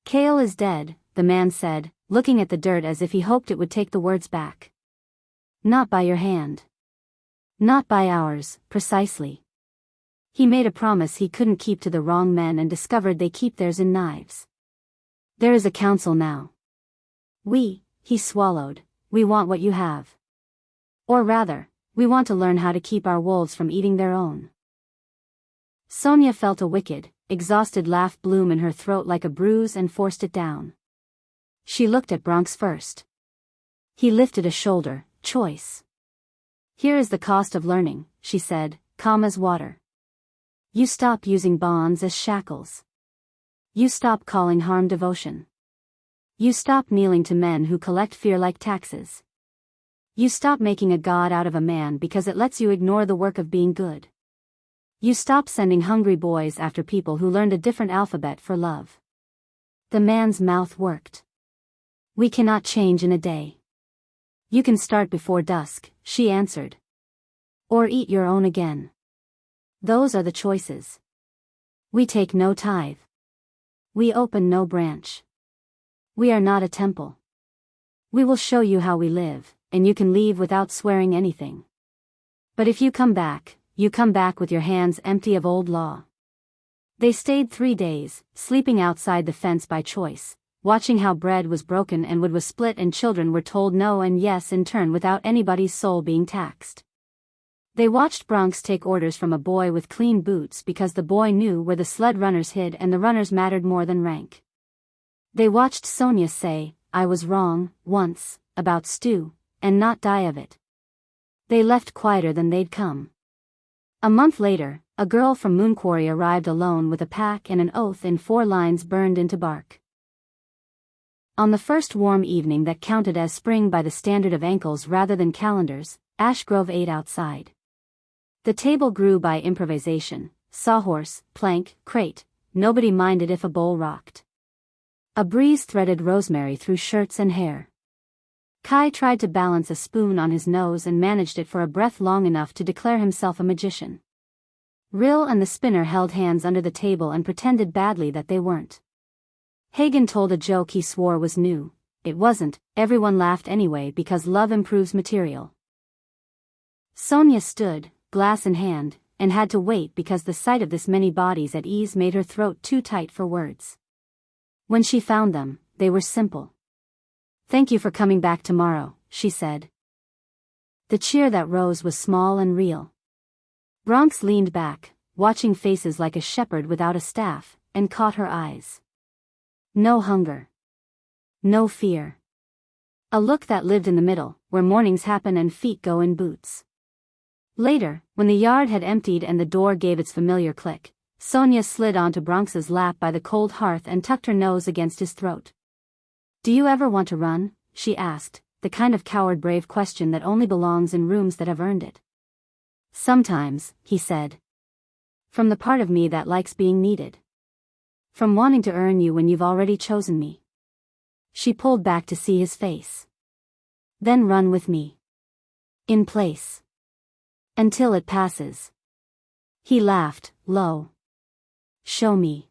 "Kale is dead," the man said, looking at the dirt as if he hoped it would take the words back. "Not by your hand. Not by ours, precisely. He made a promise he couldn't keep to the wrong men and discovered they keep theirs in knives. There is a council now. He swallowed, we want what you have. Or rather, we want to learn how to keep our wolves from eating their own." Sonia felt a wicked, exhausted laugh bloom in her throat like a bruise and forced it down. She looked at Bronx first. He lifted a shoulder. "Choice. Here is the cost of learning," she said, calm as water. "You stop using bonds as shackles. You stop calling harm devotion. You stop kneeling to men who collect fear like taxes. You stop making a god out of a man because it lets you ignore the work of being good. You stop sending hungry boys after people who learned a different alphabet for love." The man's mouth worked. "We cannot change in a day. You can start before dusk," she answered. "Or eat your own again. Those are the choices. We take no tithe. We open no branch. We are not a temple. We will show you how we live, and you can leave without swearing anything. But if you come back with your hands empty of old law." They stayed 3 days, sleeping outside the fence by choice, watching how bread was broken and wood was split and children were told no and yes in turn without anybody's soul being taxed. They watched Bronx take orders from a boy with clean boots because the boy knew where the sled runners hid and the runners mattered more than rank. They watched Sonia say, "I was wrong, once, about stew," and not die of it. They left quieter than they'd come. A month later, a girl from Moonquarry arrived alone with a pack and an oath in 4 lines burned into bark. On the first warm evening that counted as spring by the standard of ankles rather than calendars, Ashgrove ate outside. The table grew by improvisation, sawhorse, plank, crate, nobody minded if a bowl rocked. A breeze threaded rosemary through shirts and hair. Kai tried to balance a spoon on his nose and managed it for a breath long enough to declare himself a magician. Rill and the spinner held hands under the table and pretended badly that they weren't. Hagen told a joke he swore was new. It wasn't, everyone laughed anyway because love improves material. Sonia stood, glass in hand, and had to wait because the sight of this many bodies at ease made her throat too tight for words. When she found them, they were simple. "Thank you for coming back tomorrow," she said. The cheer that rose was small and real. Bronx leaned back, watching faces like a shepherd without a staff, and caught her eyes. No hunger. No fear. A look that lived in the middle, where mornings happen and feet go in boots. Later, when the yard had emptied and the door gave its familiar click, Sonia slid onto Bronx's lap by the cold hearth and tucked her nose against his throat. "Do you ever want to run?" she asked, the kind of coward-brave question that only belongs in rooms that have earned it. "Sometimes," he said. From the part of me that likes being needed. From wanting to earn you when you've already chosen me. She pulled back to see his face. Then run with me. In place. Until it passes. He laughed, low. Show me.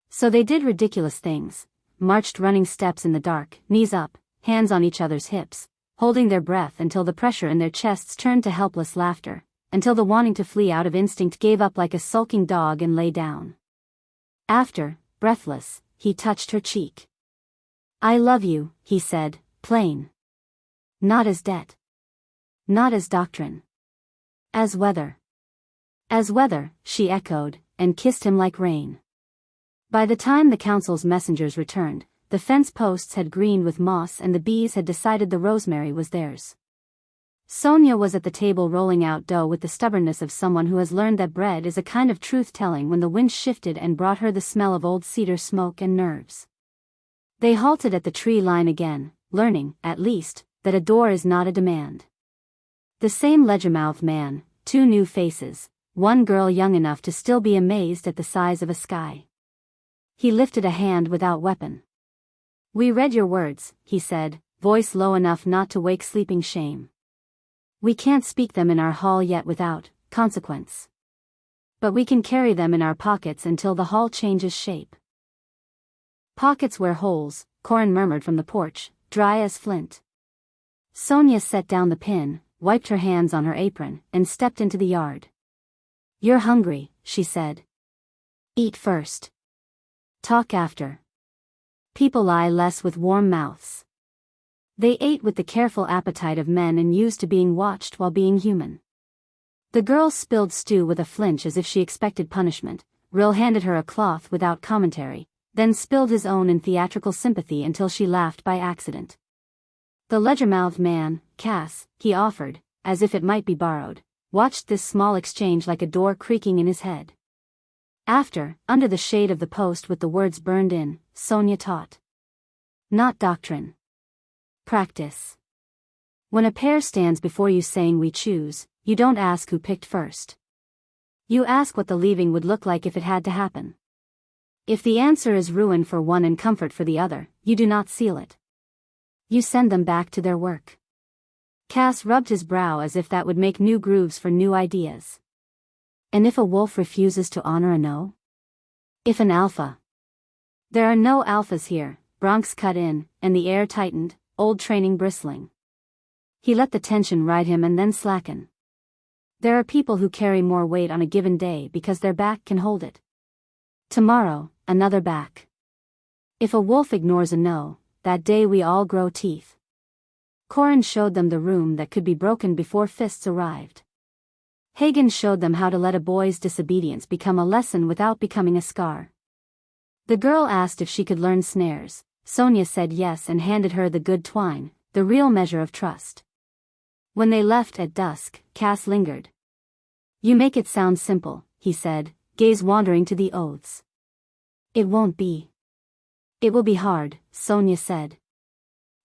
So they did ridiculous things, marched running steps in the dark, knees up, hands on each other's hips, holding their breath until the pressure in their chests turned to helpless laughter, until the wanting to flee out of instinct gave up like a sulking dog and lay down. After, breathless, he touched her cheek. I love you, he said, plain. Not as debt. Not as doctrine. As weather. As weather, she echoed, and kissed him like rain. By the time the council's messengers returned, the fence posts had greened with moss and the bees had decided the rosemary was theirs. Sonia was at the table rolling out dough with the stubbornness of someone who has learned that bread is a kind of truth-telling when the wind shifted and brought her the smell of old cedar smoke and nerves. They halted at the tree line again, learning, at least, that a door is not a demand. The same ledger-mouthed man, two new faces, one girl young enough to still be amazed at the size of a sky. He lifted a hand without weapon. We read your words, he said, voice low enough not to wake sleeping shame. We can't speak them in our hall yet without consequence. But we can carry them in our pockets until the hall changes shape. Pockets where holes, Corin murmured from the porch, dry as flint. Sonia set down the pin, wiped her hands on her apron, and stepped into the yard. You're hungry, she said. Eat first. Talk after. People lie less with warm mouths. They ate with the careful appetite of men and used to being watched while being human. The girl spilled stew with a flinch as if she expected punishment. Rill handed her a cloth without commentary, then spilled his own in theatrical sympathy until she laughed by accident. The ledger-mouthed man, Cass, he offered, as if it might be borrowed, watched this small exchange like a door creaking in his head. After, under the shade of the post with the words burned in, Sonia taught. Not doctrine. Practice. When a pair stands before you saying we choose, you don't ask who picked first. You ask what the leaving would look like if it had to happen. If the answer is ruin for one and comfort for the other, you do not seal it. You send them back to their work. Cass rubbed his brow as if that would make new grooves for new ideas. And if a wolf refuses to honor a no? If an alpha? There are no alphas here, Bronx cut in, and the air tightened, old training bristling. He let the tension ride him and then slacken. There are people who carry more weight on a given day because their back can hold it. Tomorrow, another back. If a wolf ignores a no, that day we all grow teeth. Corin showed them the room that could be broken before fists arrived. Hagen showed them how to let a boy's disobedience become a lesson without becoming a scar. The girl asked if she could learn snares. Sonia said yes and handed her the good twine, the real measure of trust. When they left at dusk, Cass lingered. You make it sound simple, he said, gaze wandering to the oaths. It won't be. It will be hard, Sonia said.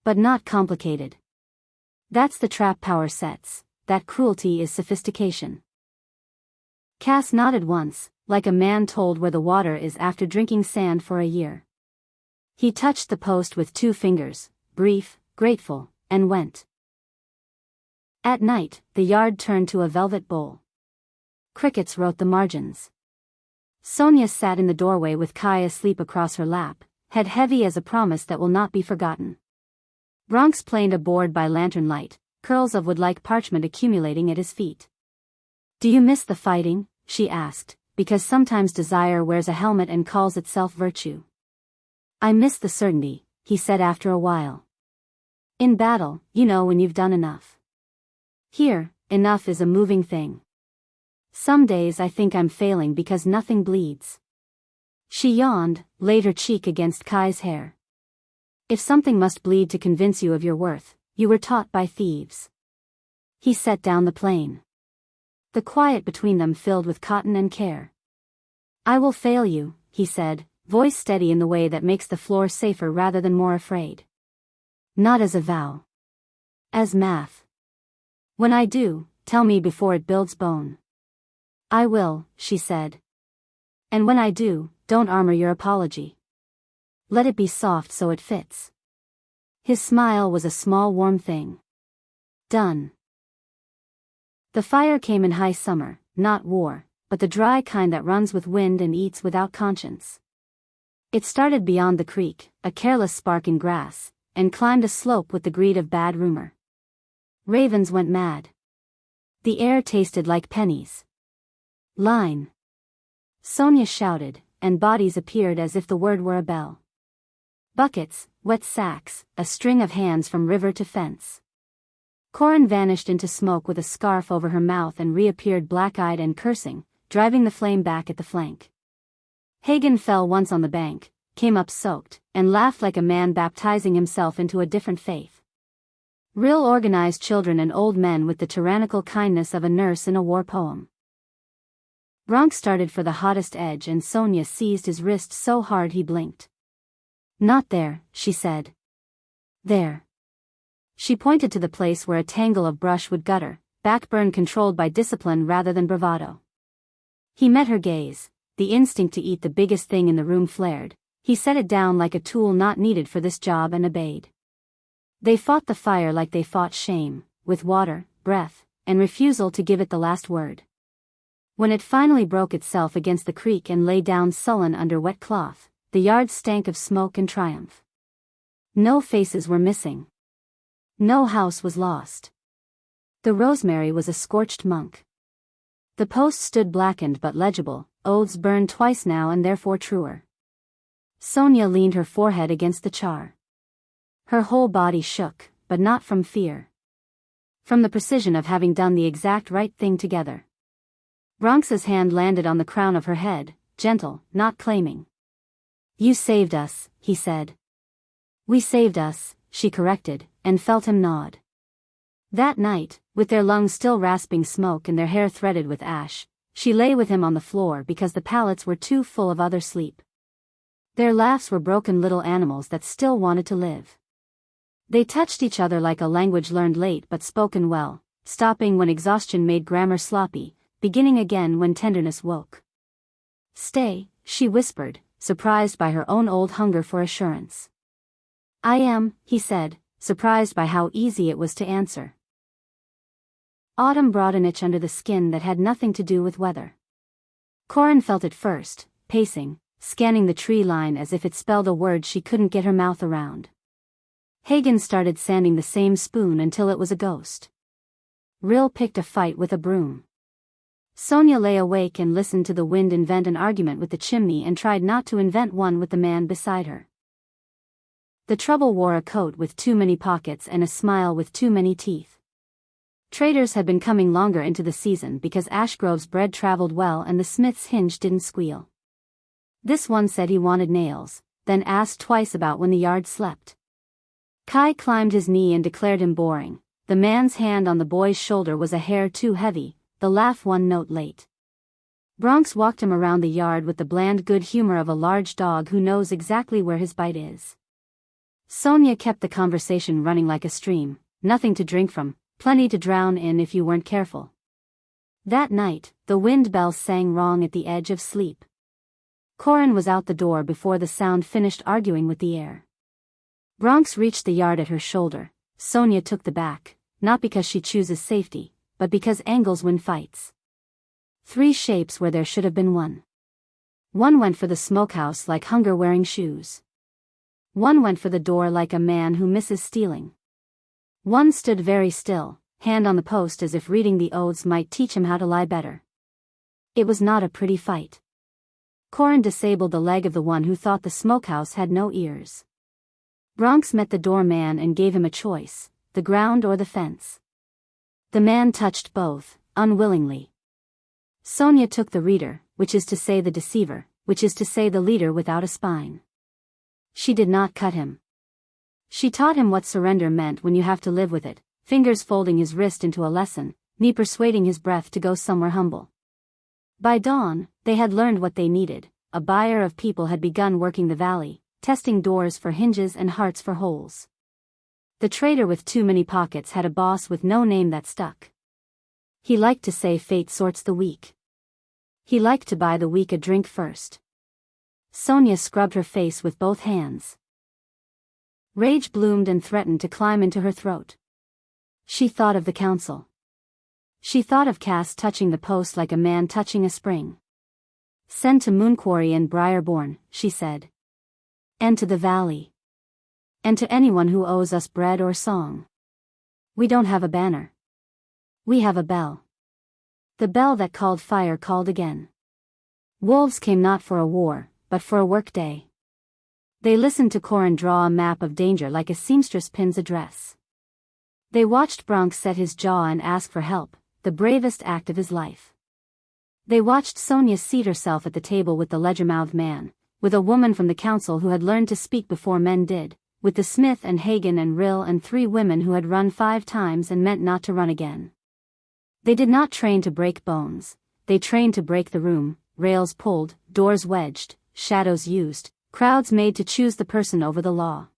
But not complicated. That's the trap power sets, that cruelty is sophistication. Cass nodded once, like a man told where the water is after drinking sand for a year. He touched the post with 2 fingers, brief, grateful, and went. At night, the yard turned to a velvet bowl. Crickets wrote the margins. Sonia sat in the doorway with Kai asleep across her lap, head heavy as a promise that will not be forgotten. Bronx planed a board by lantern light, curls of wood-like parchment accumulating at his feet. Do you miss the fighting? She asked, because sometimes desire wears a helmet and calls itself virtue. I miss the certainty, he said after a while. In battle, you know when you've done enough. Here, enough is a moving thing. Some days I think I'm failing because nothing bleeds. She yawned, laid her cheek against Kai's hair. If something must bleed to convince you of your worth, you were taught by thieves. He set down the plane. The quiet between them filled with cotton and care. I will fail you, he said, voice steady in the way that makes the floor safer rather than more afraid. Not as a vow. As math. When I do, tell me before it builds bone. I will, she said. And when I do, don't armor your apology. Let it be soft so it fits. His smile was a small warm thing. Done. The fire came in high summer, not war, but the dry kind that runs with wind and eats without conscience. It started beyond the creek, a careless spark in grass, and climbed a slope with the greed of bad rumor. Ravens went mad. The air tasted like pennies. Line. Sonia shouted, and bodies appeared as if the word were a bell. Buckets, wet sacks, a string of hands from river to fence. Corin vanished into smoke with a scarf over her mouth and reappeared black-eyed and cursing, driving the flame back at the flank. Hagen fell once on the bank, came up soaked, and laughed like a man baptizing himself into a different faith. Real organized children and old men with the tyrannical kindness of a nurse in a war poem. Bronx started for the hottest edge and Sonia seized his wrist so hard he blinked. Not there, she said. There. She pointed to the place where a tangle of brush would gutter, backburn controlled by discipline rather than bravado. He met her gaze, the instinct to eat the biggest thing in the room flared, he set it down like a tool not needed for this job and obeyed. They fought the fire like they fought shame, with water, breath, and refusal to give it the last word. When it finally broke itself against the creek and lay down sullen under wet cloth, the yard stank of smoke and triumph. No faces were missing. No house was lost. The rosemary was a scorched monk. The post stood blackened but legible, oaths burned twice now and therefore truer. Sonia leaned her forehead against the char. Her whole body shook, but not from fear. From the precision of having done the exact right thing together. Bronx's hand landed on the crown of her head, gentle, not claiming. You saved us, he said. We saved us, she corrected, and felt him nod. That night, with their lungs still rasping smoke and their hair threaded with ash, she lay with him on the floor because the pallets were too full of other sleep. Their laughs were broken little animals that still wanted to live. They touched each other like a language learned late but spoken well, stopping when exhaustion made grammar sloppy, beginning again when tenderness woke. Stay, she whispered, surprised by her own old hunger for assurance. I am, he said, surprised by how easy it was to answer. Autumn brought an itch under the skin that had nothing to do with weather. Corin felt it first, pacing, scanning the tree line as if it spelled a word she couldn't get her mouth around. Hagen started sanding the same spoon until it was a ghost. Rill picked a fight with a broom. Sonia lay awake and listened to the wind invent an argument with the chimney and tried not to invent one with the man beside her. The trouble wore a coat with too many pockets and a smile with too many teeth. Traders had been coming longer into the season because Ashgrove's bread traveled well and the smith's hinge didn't squeal. This one said he wanted nails, then asked twice about when the yard slept. Kai climbed his knee and declared him boring. The man's hand on the boy's shoulder was a hair too heavy, the laugh one note late. Bronx walked him around the yard with the bland good humor of a large dog who knows exactly where his bite is. Sonia kept the conversation running like a stream, nothing to drink from, plenty to drown in if you weren't careful. That night, the wind bells sang wrong at the edge of sleep. Corin was out the door before the sound finished arguing with the air. Bronx reached the yard at her shoulder. Sonia took the back, not because she chooses safety, but because angles win fights. 3 shapes where there should have been one. One went for the smokehouse like hunger wearing shoes. One went for the door like a man who misses stealing. One stood very still, hand on the post as if reading the oaths might teach him how to lie better. It was not a pretty fight. Corin disabled the leg of the one who thought the smokehouse had no ears. Bronx met the doorman and gave him a choice, the ground or the fence. The man touched both, unwillingly. Sonia took the reader, which is to say the deceiver, which is to say the leader without a spine. She did not cut him. She taught him what surrender meant when you have to live with it, fingers folding his wrist into a lesson, knee persuading his breath to go somewhere humble. By dawn, they had learned what they needed. A buyer of people had begun working the valley, testing doors for hinges and hearts for holes. The trader with too many pockets had a boss with no name that stuck. He liked to say fate sorts the weak. He liked to buy the weak a drink first. Sonia scrubbed her face with both hands. Rage bloomed and threatened to climb into her throat. She thought of the council. She thought of Cass touching the post like a man touching a spring. Send to Moonquarry and Briarborn, she said. And to the valley. And to anyone who owes us bread or song. We don't have a banner. We have a bell. The bell that called fire called again. Wolves came not for a war, but for a work day. They listened to Corin draw a map of danger like a seamstress pins a dress. They watched Bronx set his jaw and ask for help, the bravest act of his life. They watched Sonia seat herself at the table with the ledger-mouthed man, with a woman from the council who had learned to speak before men did, with the Smith and Hagen and Rill and 3 women who had run 5 times and meant not to run again. They did not train to break bones, they trained to break the room, rails pulled, doors wedged, shadows used, crowds made to choose the person over the law.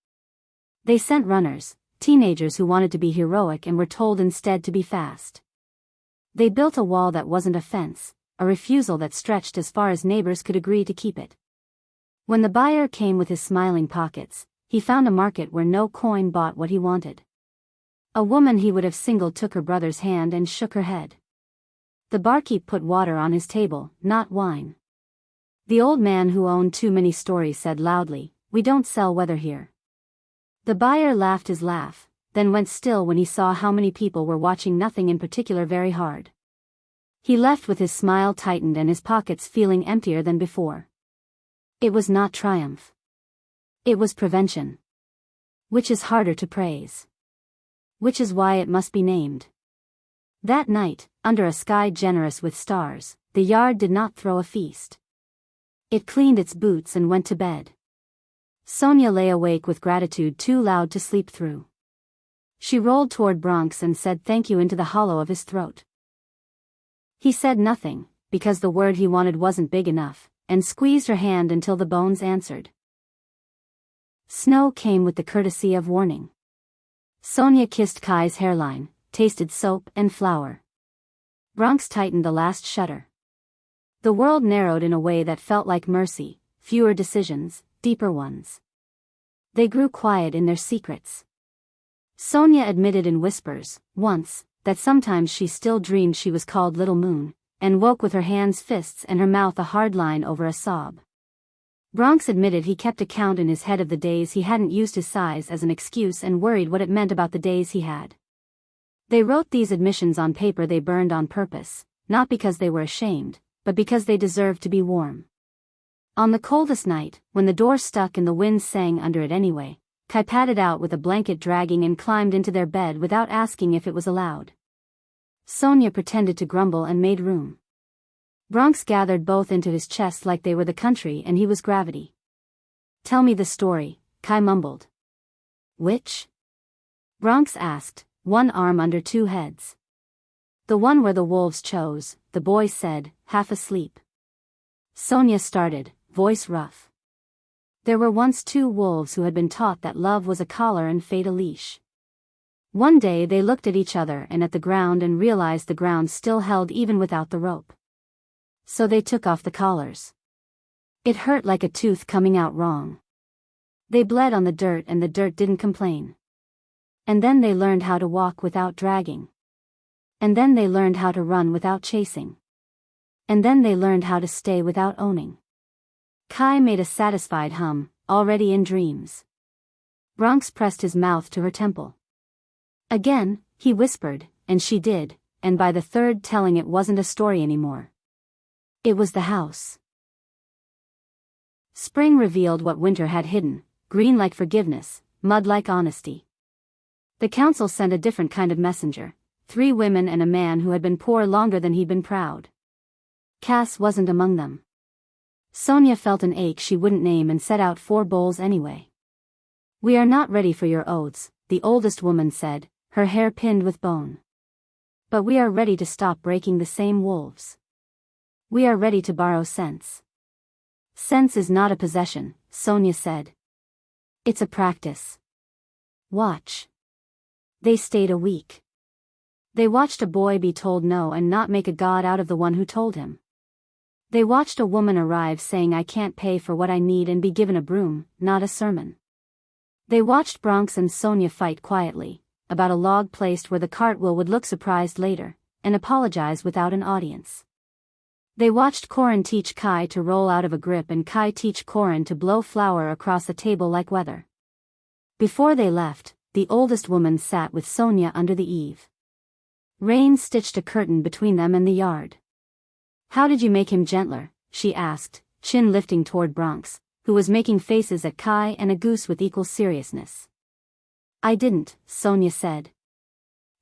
They sent runners, teenagers who wanted to be heroic and were told instead to be fast. They built a wall that wasn't a fence, a refusal that stretched as far as neighbors could agree to keep it. When the buyer came with his smiling pockets, he found a market where no coin bought what he wanted. A woman he would have singled took her brother's hand and shook her head. The barkeep put water on his table, not wine. The old man who owned too many stories said loudly, "We don't sell weather here." The buyer laughed his laugh, then went still when he saw how many people were watching nothing in particular very hard. He left with his smile tightened and his pockets feeling emptier than before. It was not triumph. It was prevention. Which is harder to praise. Which is why it must be named. That night, under a sky generous with stars, the yard did not throw a feast. It cleaned its boots and went to bed. Sonia lay awake with gratitude too loud to sleep through. She rolled toward Bronx and said thank you into the hollow of his throat. He said nothing, because the word he wanted wasn't big enough, and squeezed her hand until the bones answered. Snow came with the courtesy of warning. Sonia kissed Kai's hairline, tasted soap and flour. Bronx tightened the last shutter. The world narrowed in a way that felt like mercy, fewer decisions, deeper ones. They grew quiet in their secrets. Sonia admitted in whispers, once, that sometimes she still dreamed she was called Little Moon, and woke with her hands fists and her mouth a hard line over a sob. Bronx admitted he kept account in his head of the days he hadn't used his size as an excuse and worried what it meant about the days he had. They wrote these admissions on paper they burned on purpose, not because they were ashamed, but because they deserved to be warm. On the coldest night, when the door stuck and the wind sang under it anyway, Kai padded out with a blanket dragging and climbed into their bed without asking if it was allowed. Sonia pretended to grumble and made room. Bronx gathered both into his chest like they were the country and he was gravity. Tell me the story, Kai mumbled. Which? Bronx asked, one arm under 2 heads. The one where the wolves chose, the boy said, half asleep. Sonia started, voice rough. There were once 2 wolves who had been taught that love was a collar and fate a leash. One day they looked at each other and at the ground and realized the ground still held even without the rope. So they took off the collars. It hurt like a tooth coming out wrong. They bled on the dirt and the dirt didn't complain. And then they learned how to walk without dragging. And then they learned how to run without chasing. And then they learned how to stay without owning. Kai made a satisfied hum, already in dreams. Bronx pressed his mouth to her temple. Again, he whispered, and she did, and by the 3rd telling it wasn't a story anymore. It was the house. Spring revealed what winter had hidden, green like forgiveness, mud like honesty. The council sent a different kind of messenger, 3 women and a man who had been poor longer than he'd been proud. Cass wasn't among them. Sonia felt an ache she wouldn't name and set out 4 bowls anyway. We are not ready for your oaths, the oldest woman said, her hair pinned with bone. But we are ready to stop breaking the same wolves. We are ready to borrow sense. Sense is not a possession, Sonia said. It's a practice. Watch. They stayed a week. They watched a boy be told no and not make a god out of the one who told him. They watched a woman arrive saying I can't pay for what I need and be given a broom, not a sermon. They watched Bronx and Sonia fight quietly, about a log placed where the cartwheel would look surprised later, and apologize without an audience. They watched Corin teach Kai to roll out of a grip and Kai teach Corin to blow flour across the table like weather. Before they left, the oldest woman sat with Sonia under the eave. Rain stitched a curtain between them and the yard. How did you make him gentler? She asked, chin lifting toward Bronx, who was making faces at Kai and a goose with equal seriousness. I didn't, Sonia said.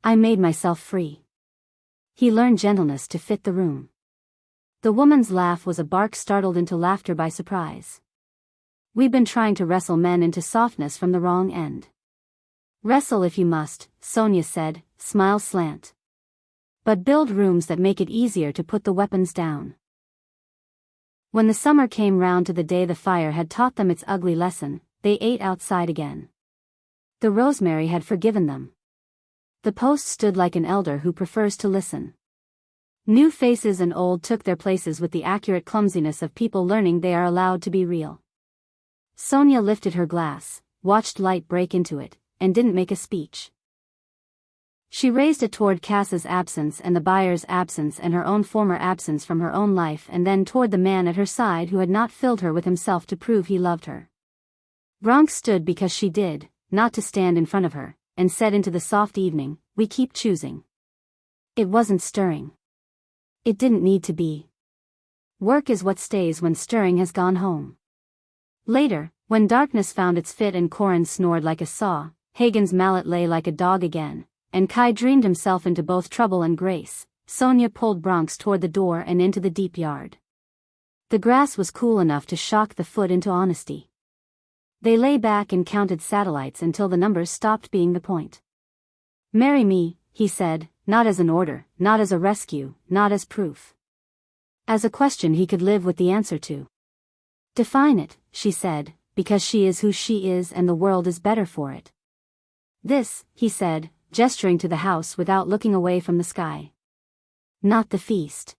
I made myself free. He learned gentleness to fit the room. The woman's laugh was a bark startled into laughter by surprise. We've been trying to wrestle men into softness from the wrong end. Wrestle if you must, Sonia said, smile slant. But build rooms that make it easier to put the weapons down. When the summer came round to the day the fire had taught them its ugly lesson, they ate outside again. The rosemary had forgiven them. The post stood like an elder who prefers to listen. New faces and old took their places with the accurate clumsiness of people learning they are allowed to be real. Sonia lifted her glass, watched light break into it, and didn't make a speech. She raised it toward Cass's absence and the buyer's absence and her own former absence from her own life and then toward the man at her side who had not filled her with himself to prove he loved her. Bronx stood because she did, not to stand in front of her, and said into the soft evening, we keep choosing. It wasn't stirring. It didn't need to be. Work is what stays when stirring has gone home. Later, when darkness found its fit and Corin snored like a saw, Hagen's mallet lay like a dog again, and Kai dreamed himself into both trouble and grace, Sonia pulled Bronx toward the door and into the deep yard. The grass was cool enough to shock the foot into honesty. They lay back and counted satellites until the numbers stopped being the point. Marry me, he said, not as an order, not as a rescue, not as proof. As a question he could live with the answer to. Define it, she said, because she is who she is and the world is better for it. This, he said, gesturing to the house without looking away from the sky. Not the feast.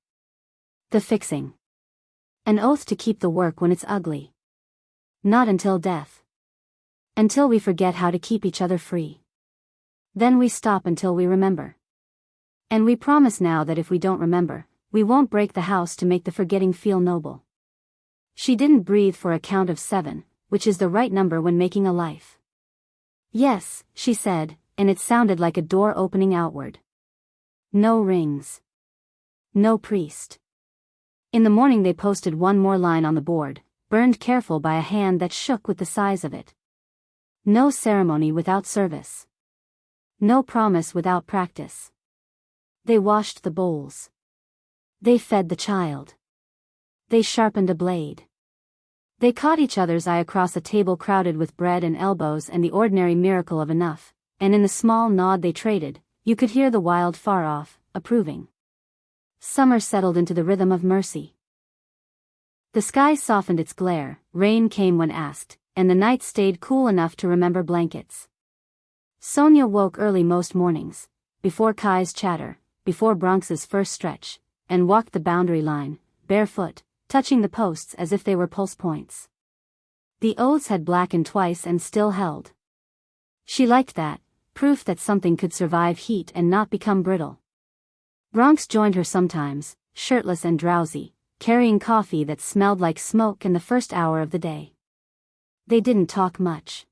The fixing. An oath to keep the work when it's ugly. Not until death. Until we forget how to keep each other free. Then we stop until we remember. And we promise now that if we don't remember, we won't break the house to make the forgetting feel noble. She didn't breathe for a count of 7, which is the right number when making a life. Yes, she said, and it sounded like a door opening outward. No rings. No priest. In the morning they posted one more line on the board, burned careful by a hand that shook with the size of it. No ceremony without service. No promise without practice. They washed the bowls. They fed the child. They sharpened a blade. They caught each other's eye across a table crowded with bread and elbows and the ordinary miracle of enough, and in the small nod they traded, you could hear the wild far off, approving. Summer settled into the rhythm of mercy. The sky softened its glare, rain came when asked, and the night stayed cool enough to remember blankets. Sonia woke early most mornings, before Kai's chatter, before Bronx's first stretch, and walked the boundary line, barefoot, touching the posts as if they were pulse points. The oaths had blackened twice and still held. She liked that, proof that something could survive heat and not become brittle. Bronx joined her sometimes, shirtless and drowsy, carrying coffee that smelled like smoke in the first hour of the day. They didn't talk much.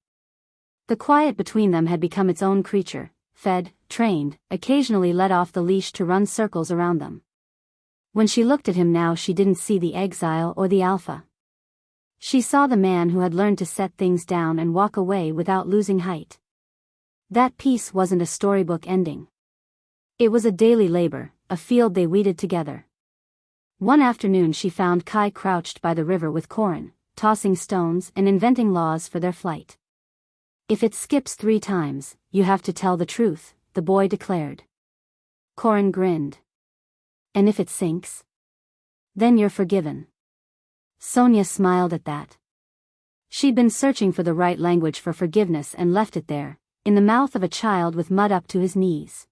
The quiet between them had become its own creature, fed, trained, occasionally let off the leash to run circles around them. When she looked at him now she didn't see the exile or the alpha. She saw the man who had learned to set things down and walk away without losing height. That piece wasn't a storybook ending. It was a daily labor, a field they weeded together. One afternoon she found Kai crouched by the river with Corin, tossing stones and inventing laws for their flight. If it skips 3 times, you have to tell the truth, the boy declared. Corin grinned. And if it sinks? Then you're forgiven. Sonia smiled at that. She'd been searching for the right language for forgiveness and left it there, in the mouth of a child with mud up to his knees.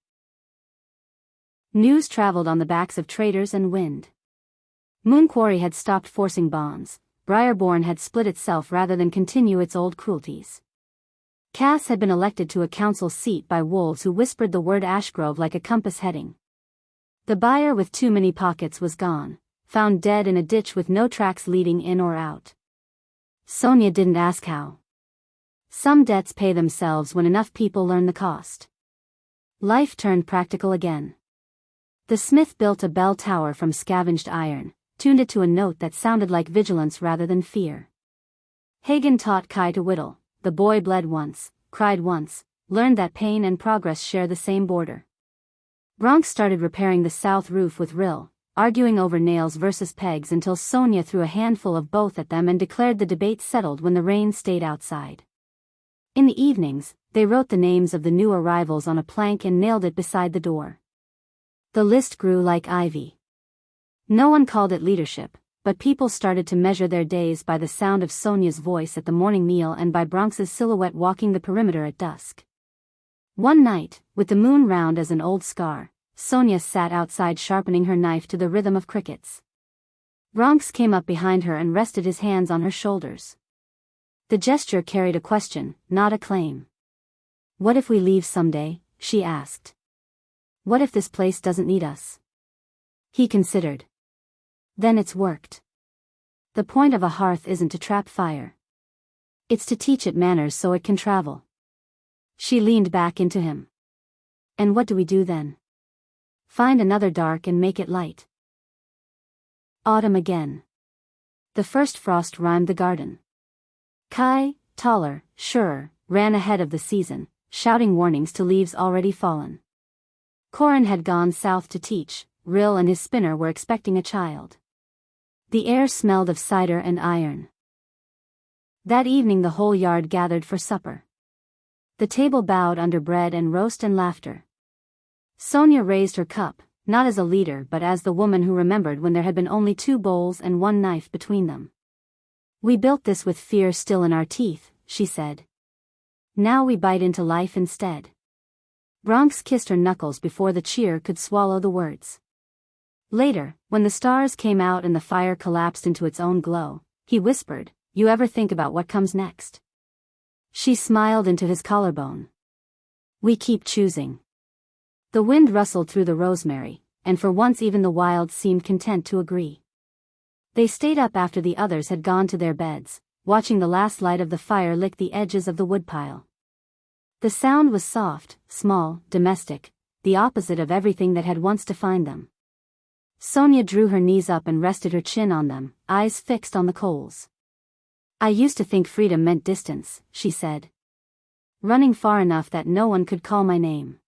News traveled on the backs of traders and wind. Moon Quarry had stopped forcing bonds, Briarborn had split itself rather than continue its old cruelties. Cass had been elected to a council seat by wolves who whispered the word Ashgrove like a compass heading. The buyer with too many pockets was gone, found dead in a ditch with no tracks leading in or out. Sonia didn't ask how. Some debts pay themselves when enough people learn the cost. Life turned practical again. The smith built a bell tower from scavenged iron, tuned it to a note that sounded like vigilance rather than fear. Hagen taught Kai to whittle. The boy bled once, cried once, learned that pain and progress share the same border. Bronx started repairing the south roof with Rill, arguing over nails versus pegs until Sonia threw a handful of both at them and declared the debate settled when the rain stayed outside. In the evenings, they wrote the names of the new arrivals on a plank and nailed it beside the door. The list grew like ivy. No one called it leadership, but people started to measure their days by the sound of Sonia's voice at the morning meal and by Bronx's silhouette walking the perimeter at dusk. One night, with the moon round as an old scar, Sonia sat outside sharpening her knife to the rhythm of crickets. Bronx came up behind her and rested his hands on her shoulders. The gesture carried a question, not a claim. "What if we leave someday?" she asked. "What if this place doesn't need us?" He considered. "Then it's worked. The point of a hearth isn't to trap fire. It's to teach it manners so it can travel." She leaned back into him. "And what do we do then? Find another dark and make it light." Autumn again. The first frost rhymed the garden. Kai, taller, surer, ran ahead of the season, shouting warnings to leaves already fallen. Corin had gone south to teach, Rill and his spinner were expecting a child. The air smelled of cider and iron. That evening the whole yard gathered for supper. The table bowed under bread and roast and laughter. Sonia raised her cup, not as a leader but as the woman who remembered when there had been only 2 bowls and 1 knife between them. "We built this with fear still in our teeth," she said. "Now we bite into life instead." Bronx kissed her knuckles before the cheer could swallow the words. Later, when the stars came out and the fire collapsed into its own glow, he whispered, "You ever think about what comes next?" She smiled into his collarbone. "We keep choosing." The wind rustled through the rosemary, and for once even the wild seemed content to agree. They stayed up after the others had gone to their beds, watching the last light of the fire lick the edges of the woodpile. The sound was soft, small, domestic, the opposite of everything that had once defined them. Sonia drew her knees up and rested her chin on them, eyes fixed on the coals. "I used to think freedom meant distance," she said. "Running far enough that no one could call my name."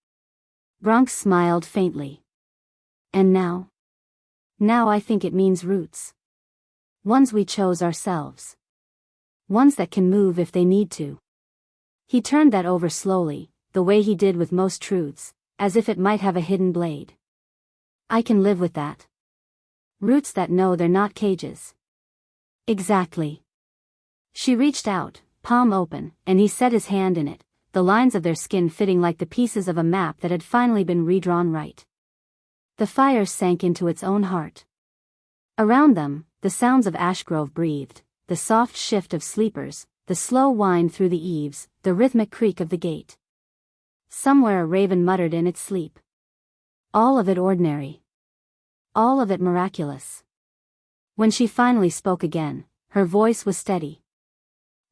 Bronx smiled faintly. "And now? Now I think it means roots. Ones we chose ourselves. Ones that can move if they need to." He turned that over slowly, the way he did with most truths, as if it might have a hidden blade. "I can live with that. Roots that know they're not cages." "Exactly." She reached out, palm open, and he set his hand in it, the lines of their skin fitting like the pieces of a map that had finally been redrawn right. The fire sank into its own heart. Around them, the sounds of Ashgrove breathed, the soft shift of sleepers, the slow whine through the eaves, the rhythmic creak of the gate. Somewhere a raven muttered in its sleep. All of it ordinary. All of it miraculous. When she finally spoke again, her voice was steady.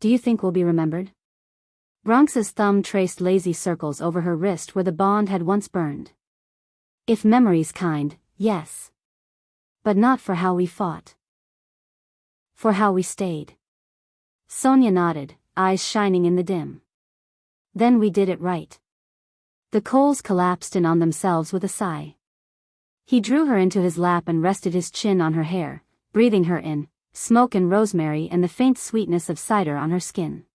"Do you think we'll be remembered?" Bronx's thumb traced lazy circles over her wrist where the bond had once burned. "If memory's kind, yes. But not for how we fought. For how we stayed." Sonia nodded, eyes shining in the dim. "Then we did it right." The coals collapsed in on themselves with a sigh. He drew her into his lap and rested his chin on her hair, breathing her in, smoke and rosemary and the faint sweetness of cider on her skin.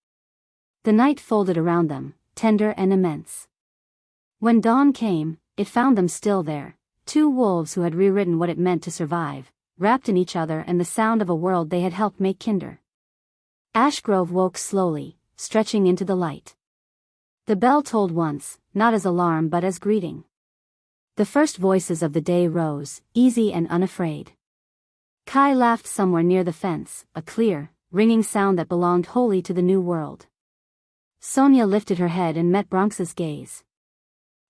The night folded around them, tender and immense. When dawn came, it found them still there, 2 wolves who had rewritten what it meant to survive, wrapped in each other and the sound of a world they had helped make kinder. Ashgrove woke slowly, stretching into the light. The bell tolled once, not as alarm but as greeting. The first voices of the day rose, easy and unafraid. Kai laughed somewhere near the fence, a clear, ringing sound that belonged wholly to the new world. Sonia lifted her head and met Bronx's gaze.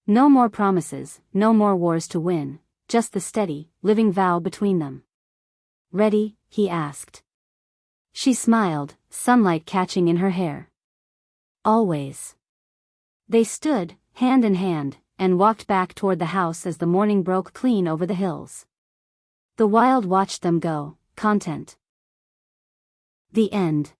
No more promises, no more wars to win, just the steady, living vow between them. "Ready?" he asked. She smiled, sunlight catching in her hair. "Always." They stood, hand in hand, and walked back toward the house as the morning broke clean over the hills. The wild watched them go, content. The end.